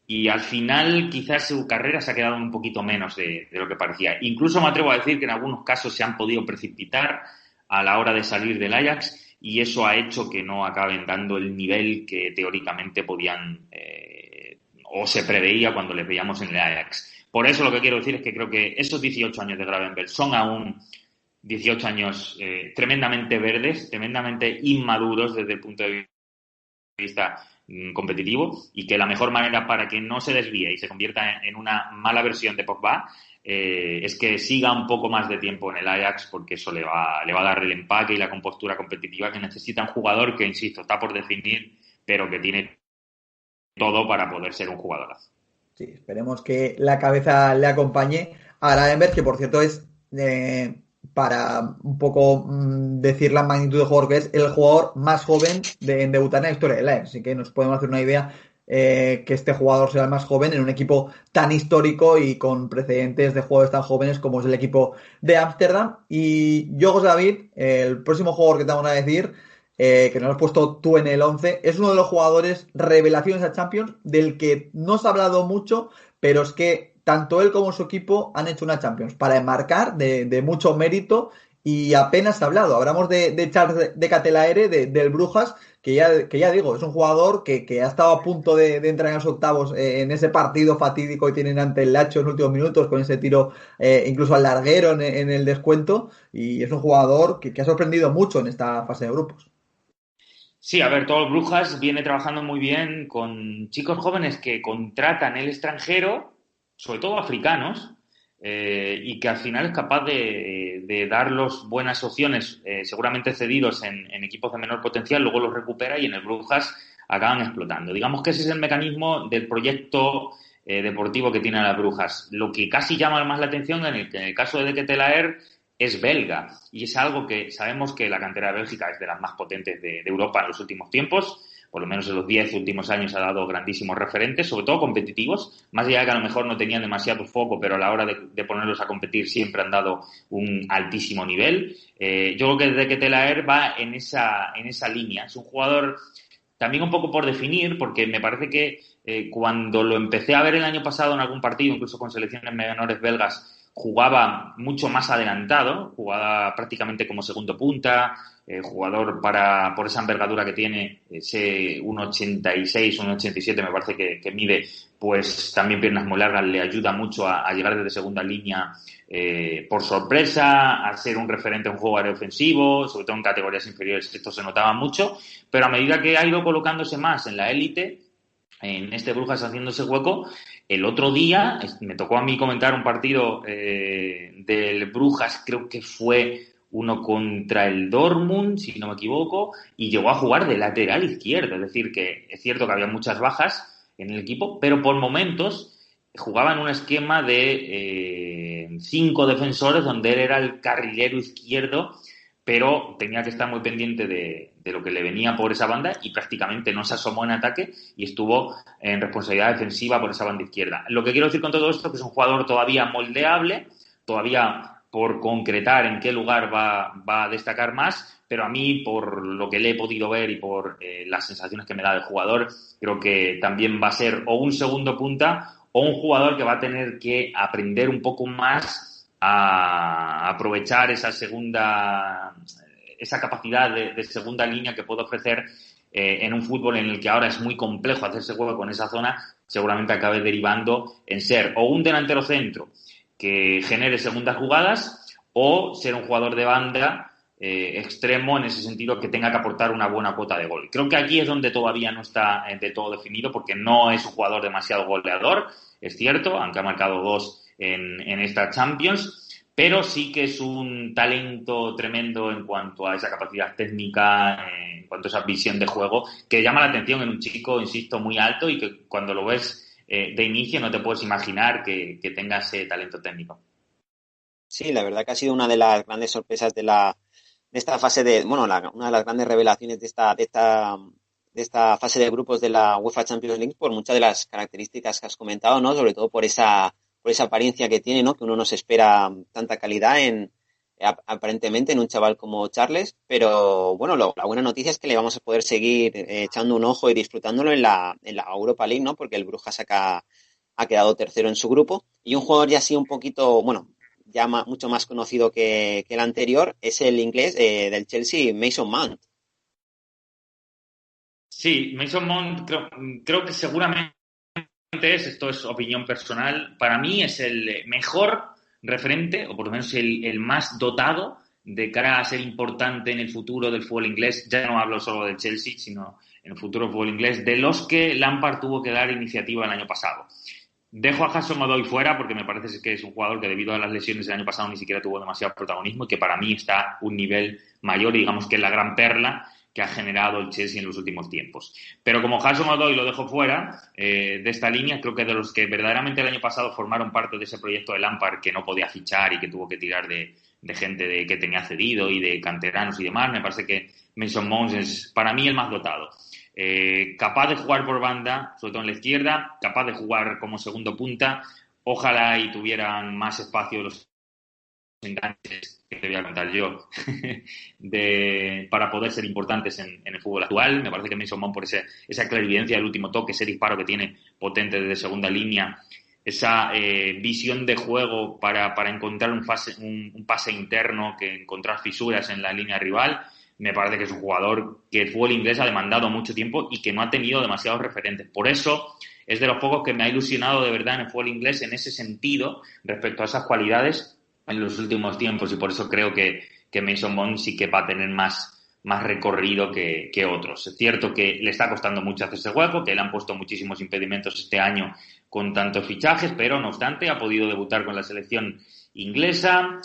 y al final quizás su carrera se ha quedado un poquito menos de lo que parecía. Incluso me atrevo a decir que en algunos casos se han podido precipitar a la hora de salir del Ajax y eso ha hecho que no acaben dando el nivel que teóricamente podían o se preveía cuando les veíamos en el Ajax. Por eso lo que quiero decir es que creo que esos 18 años de Gravenberch son aún 18 años tremendamente verdes, tremendamente inmaduros desde el punto de vista competitivo y que la mejor manera para que no se desvíe y se convierta en una mala versión de Pogba es que siga un poco más de tiempo en el Ajax porque eso le va a dar el empaque y la compostura competitiva que necesita un jugador que, insisto, está por definir pero que tiene todo para poder ser un jugadorazo. Sí, esperemos que la cabeza le acompañe a Gravenberch, que por cierto es... para un poco decir la magnitud de jugador que es el jugador más joven en debutar en la historia del Ajax, así que nos podemos hacer una idea que este jugador sea el más joven en un equipo tan histórico y con precedentes de jugadores tan jóvenes como es el equipo de Ámsterdam. Y yo, José David, el próximo jugador que te vamos a decir, que nos has puesto tú en el 11, es uno de los jugadores revelaciones a Champions del que no se ha hablado mucho, pero es que tanto él como su equipo han hecho una Champions para enmarcar de mucho mérito y apenas ha hablado. Hablamos de Charles de Ketelaere, del Brujas, que ya digo, es un jugador que ha estado a punto de entrar en los octavos en ese partido fatídico que tienen ante el Lazio en los últimos minutos, con ese tiro incluso al larguero en el descuento, y es un jugador que ha sorprendido mucho en esta fase de grupos. Sí, a ver, todo el Brujas viene trabajando muy bien con chicos jóvenes que contratan el extranjero, sobre todo africanos, y que al final es capaz de darlos buenas opciones, seguramente cedidos en equipos de menor potencial, luego los recupera y en el Brujas acaban explotando. Digamos que ese es el mecanismo del proyecto deportivo que tiene las Brujas. Lo que casi llama más la atención en el caso de Ketelaere es belga. Y es algo que sabemos que la cantera de Bélgica es de las más potentes de Europa en los últimos tiempos. Por lo menos en los 10 últimos años ha dado grandísimos referentes, sobre todo competitivos, más allá de que a lo mejor no tenían demasiado foco, pero a la hora de ponerlos a competir siempre han dado un altísimo nivel. Yo creo que desde que Ketelaere va en esa línea. Es un jugador también un poco por definir, porque me parece que cuando lo empecé a ver el año pasado en algún partido, incluso con selecciones menores belgas, jugaba mucho más adelantado, jugaba prácticamente como segundo punta, jugador por esa envergadura que tiene, ese 1,86, 1,87 me parece que mide, pues también piernas muy largas, le ayuda mucho a llegar desde segunda línea por sorpresa, a ser un referente en un juego aéreo ofensivo, sobre todo en categorías inferiores, esto se notaba mucho, pero a medida que ha ido colocándose más en la élite, en este Brujas haciéndose hueco, el otro día me tocó a mí comentar un partido del Brujas, creo que fue uno contra el Dortmund, si no me equivoco, y llegó a jugar de lateral izquierdo. Es decir, que es cierto que había muchas bajas en el equipo, pero por momentos jugaba en un esquema de 5 defensores donde él era el carrilero izquierdo, pero tenía que estar muy pendiente de lo que le venía por esa banda y prácticamente no se asomó en ataque y estuvo en responsabilidad defensiva por esa banda izquierda. Lo que quiero decir con todo esto es que es un jugador todavía moldeable, todavía por concretar en qué lugar va a destacar más, pero a mí, por lo que le he podido ver y por las sensaciones que me da el jugador, creo que también va a ser o un segundo punta o un jugador que va a tener que aprender un poco más a aprovechar esa capacidad de segunda línea que puede ofrecer en un fútbol en el que ahora es muy complejo hacerse juego con esa zona, seguramente acabe derivando en ser o un delantero centro que genere segundas jugadas o ser un jugador de banda extremo en ese sentido que tenga que aportar una buena cuota de gol. Creo que aquí es donde todavía no está del todo definido porque no es un jugador demasiado goleador, es cierto, aunque ha marcado 2 en esta Champions, pero sí que es un talento tremendo en cuanto a esa capacidad técnica, en cuanto a esa visión de juego, que llama la atención en un chico, insisto, muy alto y que cuando lo ves de inicio no te puedes imaginar que tenga ese talento técnico. Sí, la verdad que ha sido una de las grandes sorpresas de esta fase una de las grandes revelaciones de esta fase de grupos de la UEFA Champions League por muchas de las características que has comentado, ¿no? Sobre todo por esa apariencia que tiene, ¿no? Que uno no se espera tanta calidad aparentemente en un chaval como Charles, pero bueno, la buena noticia es que le vamos a poder seguir echando un ojo y disfrutándolo en la Europa League, ¿no? Porque el Brujas ha quedado tercero en su grupo y un jugador ya así un poquito, bueno, ya mucho más conocido que el anterior es el inglés del Chelsea, Mason Mount. Sí, Mason Mount creo que seguramente esto es opinión personal, para mí es el mejor referente, o por lo menos el más dotado de cara a ser importante en el futuro del fútbol inglés. Ya no hablo solo del Chelsea, sino en el futuro del fútbol inglés, de los que Lampard tuvo que dar iniciativa el año pasado. Dejo a Hudson-Odoi fuera porque me parece que es un jugador que debido a las lesiones del año pasado ni siquiera tuvo demasiado protagonismo y que para mí está a un nivel mayor y digamos que es la gran perla que ha generado el Chelsea en los últimos tiempos. Pero como Hudson-Odoi lo dejo fuera de esta línea, creo que de los que verdaderamente el año pasado formaron parte de ese proyecto de Lampard que no podía fichar y que tuvo que tirar de gente que tenía cedido y de canteranos y demás, me parece que Mason Mount es para mí el más dotado. Capaz de jugar por banda, sobre todo en la izquierda, capaz de jugar como segundo punta, ojalá y tuvieran más espacio los enganches que te voy a contar yo para poder ser importantes en el fútbol actual. Me parece que Mason Mount, por esa clarividencia del último toque, ese disparo que tiene potente desde segunda línea, esa visión de juego para encontrar un pase interno, que encontrar fisuras en la línea rival, me parece que es un jugador que el fútbol inglés ha demandado mucho tiempo y que no ha tenido demasiados referentes. Por eso es de los pocos que me ha ilusionado de verdad en el fútbol inglés en ese sentido respecto a esas cualidades en los últimos tiempos, y por eso creo que Mason Mount sí que va a tener más recorrido que otros. Es cierto que le está costando mucho hacerse hueco, que le han puesto muchísimos impedimentos este año con tantos fichajes, pero no obstante ha podido debutar con la selección inglesa,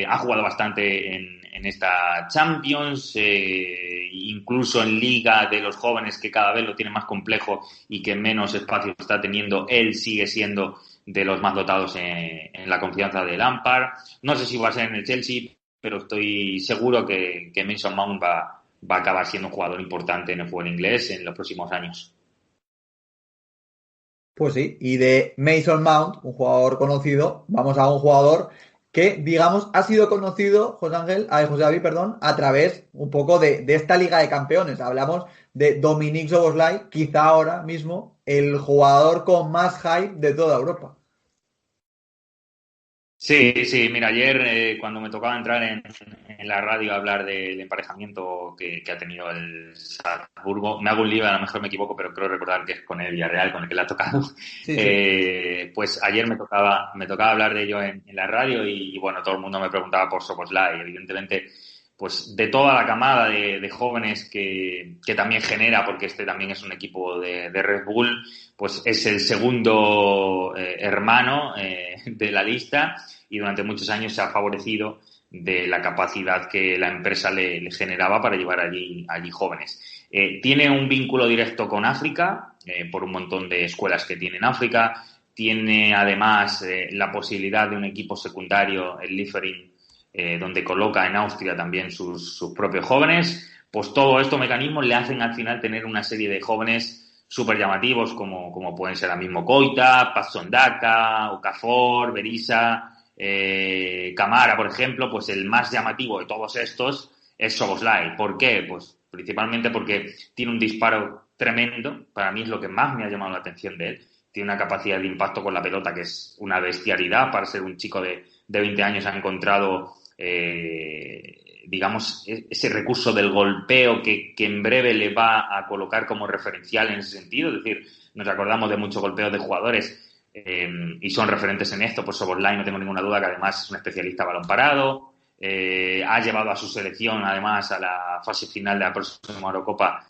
ha jugado bastante en esta Champions, incluso en Liga de los jóvenes, que cada vez lo tiene más complejo y que menos espacio está teniendo, él sigue siendo de los más dotados en la confianza de Lampard. No sé si va a ser en el Chelsea, pero estoy seguro que Mason Mount va a acabar siendo un jugador importante en el fútbol inglés en los próximos años. Pues sí, y de Mason Mount, un jugador conocido, vamos a un jugador que, digamos, ha sido conocido, José David, perdón, a través un poco de esta Liga de Campeones. Hablamos de Dominic Szoboszlai, quizá ahora mismo el jugador con más hype de toda Europa. Sí, mira, ayer cuando me tocaba entrar en la radio a hablar del emparejamiento que ha tenido el Salzburgo, me hago un lío, a lo mejor me equivoco, pero creo recordar que es con el Villarreal con el que le ha tocado. Sí. Pues ayer me tocaba hablar de ello en la radio y bueno, todo el mundo me preguntaba por Szoboszlai. Evidentemente, pues de toda la camada de jóvenes que también genera, porque este también es un equipo de Red Bull, pues es el segundo hermano de la lista y durante muchos años se ha favorecido de la capacidad que la empresa le generaba para llevar allí jóvenes. Tiene un vínculo directo con África, por un montón de escuelas que tiene en África. Tiene además la posibilidad de un equipo secundario, el Liefering, donde coloca en Austria también sus propios jóvenes. Pues todo estos mecanismos le hacen al final tener una serie de jóvenes súper llamativos como pueden ser ahora mismo Koita, Patson Daka, Okafor, Berisha, Camara, por ejemplo. Pues el más llamativo de todos estos es Szoboszlai. ¿Por qué? Pues principalmente porque tiene un disparo tremendo. Para mí es lo que más me ha llamado la atención de él. Tiene una capacidad de impacto con la pelota que es una bestialidad. Para ser un chico de 20 años ha encontrado digamos, ese recurso del golpeo que en breve le va a colocar como referencial en ese sentido. Es decir, nos acordamos de muchos golpeos de jugadores y son referentes en esto. Pues Szoboszlai, no tengo ninguna duda que además es un especialista a balón parado. Ha llevado a su selección además a la fase final de la próxima Eurocopa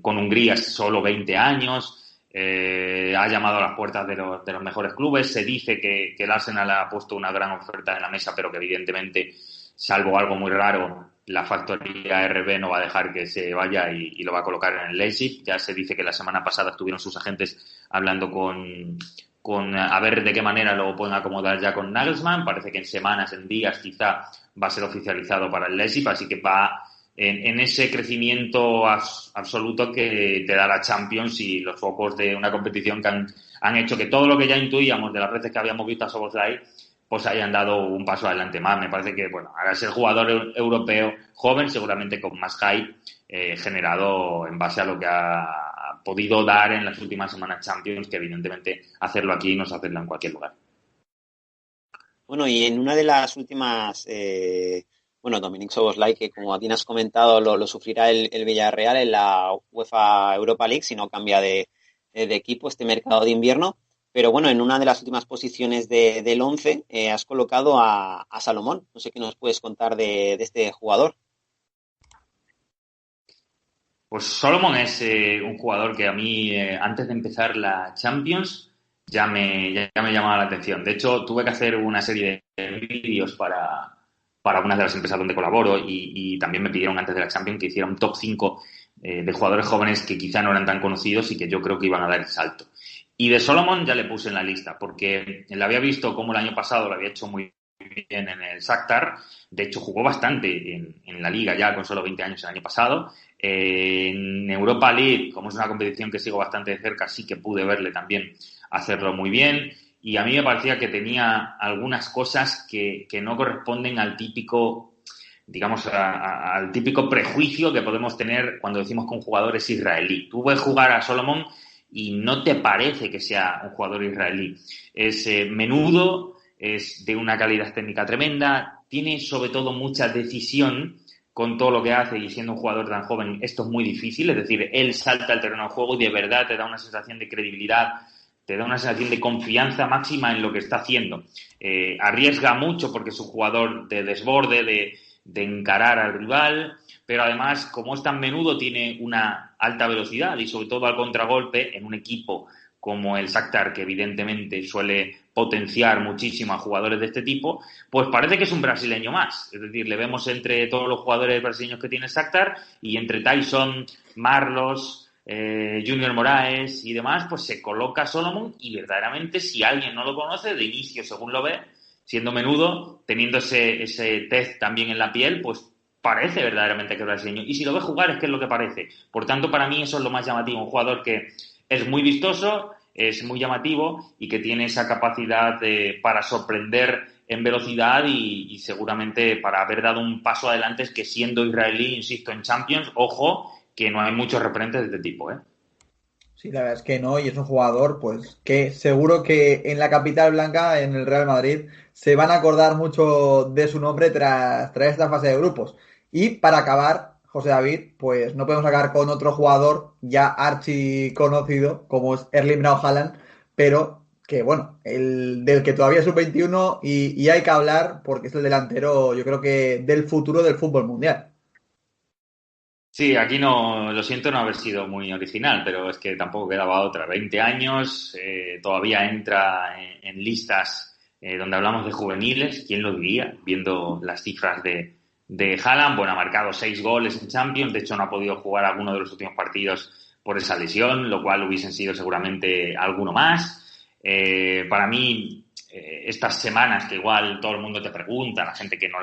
con Hungría solo 20 años. Ha llamado a las puertas de los mejores clubes. Se dice que el Arsenal ha puesto una gran oferta en la mesa, pero que evidentemente, salvo algo muy raro, la factoría RB no va a dejar que se vaya y lo va a colocar en el Leipzig. Ya se dice que la semana pasada estuvieron sus agentes hablando con a ver de qué manera lo pueden acomodar ya con Nagelsmann. Parece que en semanas, en días quizá, va a ser oficializado para el Leipzig, así que va en ese crecimiento absoluto que te da la Champions y los focos de una competición que han hecho que todo lo que ya intuíamos de las veces que habíamos visto a Szoboszlai pues hayan dado un paso adelante más. Me parece que, bueno, ahora es el jugador europeo joven, seguramente con más hype generado en base a lo que ha podido dar en las últimas semanas Champions, que evidentemente hacerlo aquí no es hacerlo en cualquier lugar. Bueno, y en una de las últimas... Dominic Szoboszlai, que como bien has comentado, lo sufrirá el Villarreal en la UEFA Europa League si no cambia de equipo este mercado de invierno. Pero bueno, en una de las últimas posiciones del 11 has colocado a Salomón. No sé qué nos puedes contar de este jugador. Pues Solomon es un jugador que a mí, antes de empezar la Champions, ya me llamaba la atención. De hecho, tuve que hacer una serie de vídeos para algunas de las empresas donde colaboro y también me pidieron antes de la Champions que hiciera un top 5 de jugadores jóvenes que quizá no eran tan conocidos y que yo creo que iban a dar el salto. Y de Solomon ya le puse en la lista porque le había visto como el año pasado lo había hecho muy bien en el Shakhtar. De hecho, jugó bastante en la Liga ya con solo 20 años el año pasado. En Europa League, como es una competición que sigo bastante de cerca, sí que pude verle también hacerlo muy bien. Y a mí me parecía que tenía algunas cosas que no corresponden al típico, digamos, al típico prejuicio que podemos tener cuando decimos que un jugador es israelí. Tú ves jugar a Solomon y no te parece que sea un jugador israelí. Es menudo, es de una calidad técnica tremenda, tiene sobre todo mucha decisión con todo lo que hace y siendo un jugador tan joven esto es muy difícil. Es decir, él salta al terreno de juego y de verdad te da una sensación de credibilidad, te da una sensación de confianza máxima en lo que está haciendo. Arriesga mucho porque es un jugador de desborde, de encarar al rival, pero además, como es tan menudo, tiene una alta velocidad y sobre todo al contragolpe en un equipo como el Shakhtar, que evidentemente suele potenciar muchísimo a jugadores de este tipo, pues parece que es un brasileño más. Es decir, le vemos entre todos los jugadores brasileños que tiene el Shakhtar y entre Tyson, Marlos, Junior Moraes y demás, pues se coloca Solomon y verdaderamente si alguien no lo conoce, de inicio según lo ve, siendo menudo, teniendo ese test también en la piel, pues parece verdaderamente que es brasileño. Y si lo ve jugar es que es lo que parece. Por tanto, para mí eso es lo más llamativo. Un jugador que es muy vistoso, es muy llamativo y que tiene esa capacidad para sorprender en velocidad y seguramente para haber dado un paso adelante es que siendo israelí, insisto, en Champions, ojo, que no hay muchos referentes de este tipo, ¿eh? Sí, la verdad es que no, y es un jugador, pues, que seguro que en la capital blanca, en el Real Madrid, se van a acordar mucho de su nombre tras esta fase de grupos. Y para acabar, José David, pues no podemos acabar con otro jugador ya archi conocido, como es Erling Braut Haaland, pero que bueno, del que todavía es sub-21 y hay que hablar porque es el delantero, yo creo que del futuro del fútbol mundial. Sí, aquí no, lo siento no haber sido muy original, pero es que tampoco quedaba otra. 20 años, todavía entra en listas donde hablamos de juveniles, ¿quién lo diría? Viendo las cifras de Haaland, bueno, ha marcado 6 goles en Champions, de hecho no ha podido jugar alguno de los últimos partidos por esa lesión, lo cual hubiesen sido seguramente alguno más. Para mí, estas semanas que igual todo el mundo te pregunta, la gente que no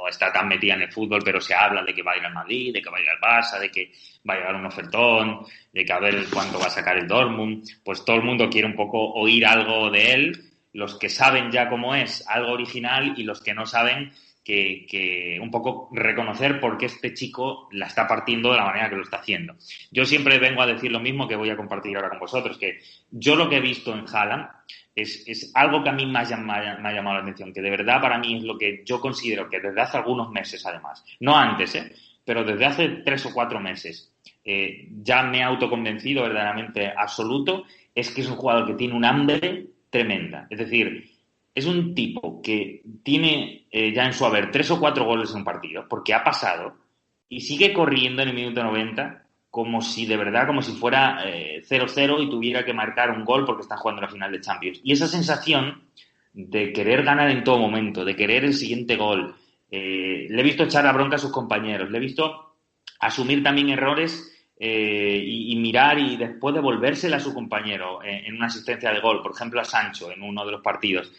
está tan metida en el fútbol, pero se habla de que va a ir al Madrid, de que va a ir al Barça, de que va a llegar un ofertón, de que a ver cuánto va a sacar el Dortmund, pues todo el mundo quiere un poco oír algo de él, los que saben ya cómo es, algo original, y los que no saben que un poco reconocer por qué este chico la está partiendo de la manera que lo está haciendo. Yo siempre vengo a decir lo mismo que voy a compartir ahora con vosotros, que yo lo que he visto en Haaland es algo que a mí me ha llamado la atención, que de verdad para mí es lo que yo considero que desde hace algunos meses además, no antes, pero desde hace 3 o 4 meses ya me he autoconvencido verdaderamente absoluto, es que es un jugador que tiene un hambre tremenda. Es decir, es un tipo que tiene ya en su haber 3 o 4 goles en un partido, porque ha pasado y sigue corriendo en el minuto 90 como si de verdad, como si fuera 0-0 y tuviera que marcar un gol porque está jugando la final de Champions. Y esa sensación de querer ganar en todo momento, de querer el siguiente gol, le he visto echar la bronca a sus compañeros, le he visto asumir también errores y mirar y después devolvérsela a su compañero en una asistencia de gol, por ejemplo a Sancho en uno de los partidos.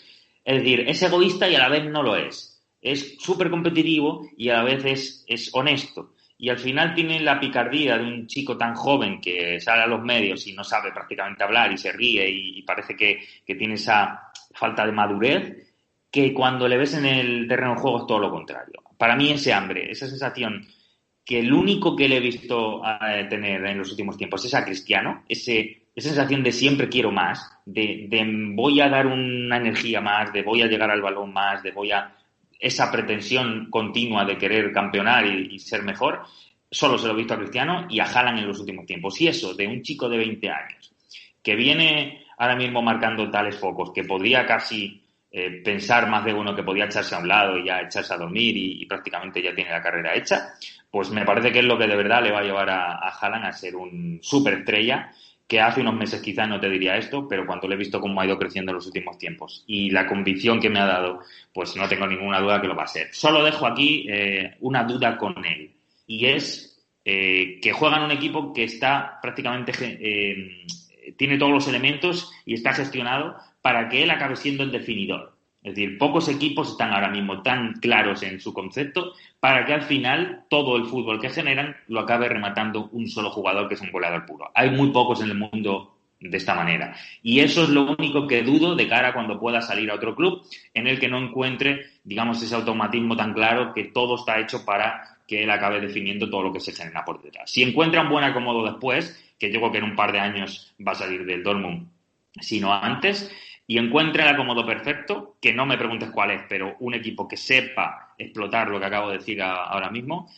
Es decir, es egoísta y a la vez no lo es. Es súper competitivo y a la vez es honesto. Y al final tiene la picardía de un chico tan joven que sale a los medios y no sabe prácticamente hablar y se ríe y parece que tiene esa falta de madurez, que cuando le ves en el terreno de juego es todo lo contrario. Para mí ese hambre, esa sensación que el único que le he visto tener en los últimos tiempos es a Cristiano, esa sensación de siempre quiero más, de voy a dar una energía más, de voy a llegar al balón más, esa pretensión continua de querer campeonar y ser mejor, solo se lo he visto a Cristiano y a Haaland en los últimos tiempos. Y eso, de un chico de 20 años, que viene ahora mismo marcando tales focos, que podría casi pensar más de uno que podía echarse a un lado y ya echarse a dormir y prácticamente ya tiene la carrera hecha, pues me parece que es lo que de verdad le va a llevar a Haaland a ser un superestrella, que hace unos meses quizás no te diría esto, pero cuando le he visto cómo ha ido creciendo en los últimos tiempos y la convicción que me ha dado, pues no tengo ninguna duda que lo va a ser. Solo dejo aquí una duda con él, y es que juega en un equipo que está prácticamente tiene todos los elementos y está gestionado para que él acabe siendo el definidor. Es decir, pocos equipos están ahora mismo tan claros en su concepto para que al final todo el fútbol que generan lo acabe rematando un solo jugador que es un goleador puro. Hay muy pocos en el mundo de esta manera. Y eso es lo único que dudo de cara a cuando pueda salir a otro club en el que no encuentre, digamos, ese automatismo tan claro que todo está hecho para que él acabe definiendo todo lo que se genera por detrás. Si encuentra un buen acomodo después, que yo creo que en un par de años va a salir del Dortmund, sino antes, y encuentra el acomodo perfecto, que no me preguntes cuál es, pero un equipo que sepa explotar lo que acabo de decir ahora mismo,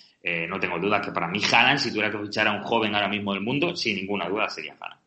no tengo dudas que para mí Haaland, si tuviera que fichar a un joven ahora mismo del mundo, sin ninguna duda sería Haaland.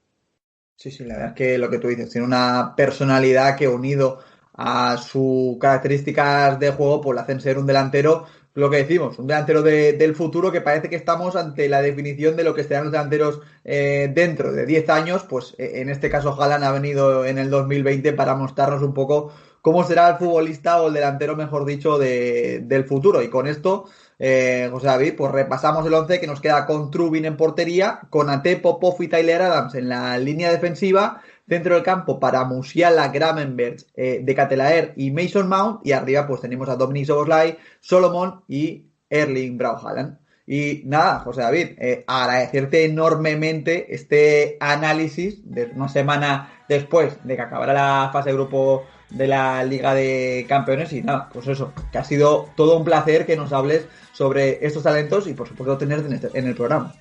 Sí, la verdad es que lo que tú dices, tiene una personalidad que unido a sus características de juego, pues le hacen ser un delantero, lo que decimos, un delantero del futuro, que parece que estamos ante la definición de lo que serán los delanteros dentro de 10 años, pues en este caso Haaland ha venido en el 2020 para mostrarnos un poco cómo será el futbolista o el delantero, mejor dicho, del futuro. Y con esto, José David, pues repasamos el 11 que nos queda con Trubin en portería, con Ate, Popov y Tyler Adams en la línea defensiva, centro del campo para Musiala, Gravenberch, De Ketelaere y Mason Mount, y arriba pues tenemos a Dominik Szoboszlai, Solomon y Erling Braut Haaland. Y nada, José David, agradecerte enormemente este análisis de una semana después de que acabara la fase de grupo de la Liga de Campeones. Y nada, pues eso, que ha sido todo un placer que nos hables sobre estos talentos y por supuesto tenerte en el programa.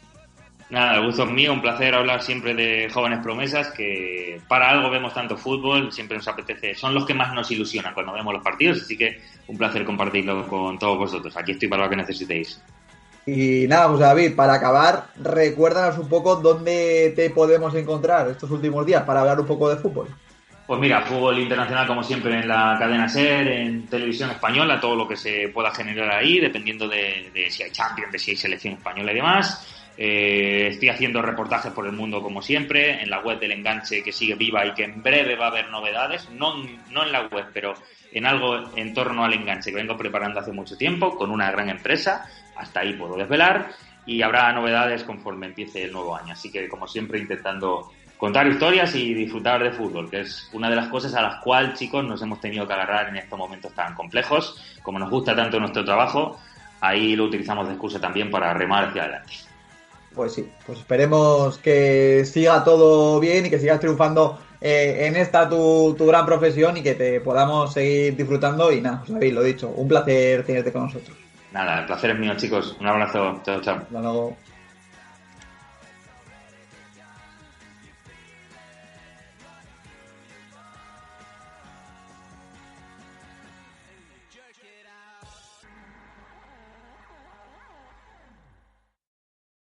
Nada, el gusto es mío, un placer hablar siempre de jóvenes promesas, que para algo vemos tanto fútbol, siempre nos apetece, son los que más nos ilusionan cuando vemos los partidos, así que un placer compartirlo con todos vosotros. Aquí estoy para lo que necesitéis. Y nada, José David, para acabar, recuérdanos un poco dónde te podemos encontrar estos últimos días para hablar un poco de fútbol. Pues mira, fútbol internacional como siempre en la cadena SER, en televisión española, todo lo que se pueda generar ahí, dependiendo de si hay Champions, de si hay selección española y demás. Estoy haciendo reportajes por el mundo como siempre, en la web del Enganche, que sigue viva y que en breve va a haber novedades, no en la web, pero en algo en torno al Enganche que vengo preparando hace mucho tiempo, con una gran empresa, hasta ahí puedo desvelar, y habrá novedades conforme empiece el nuevo año, así que como siempre intentando contar historias y disfrutar de fútbol, que es una de las cosas a las cuales, chicos, nos hemos tenido que agarrar en estos momentos tan complejos. Como nos gusta tanto nuestro trabajo, ahí lo utilizamos de excusa también para remar hacia adelante. Pues sí, pues esperemos que siga todo bien y que sigas triunfando en esta tu gran profesión y que te podamos seguir disfrutando. Y nada, os habéis lo dicho, un placer tenerte con nosotros. Nada, el placer es mío, chicos. Un abrazo. Chao, chao. Hasta luego.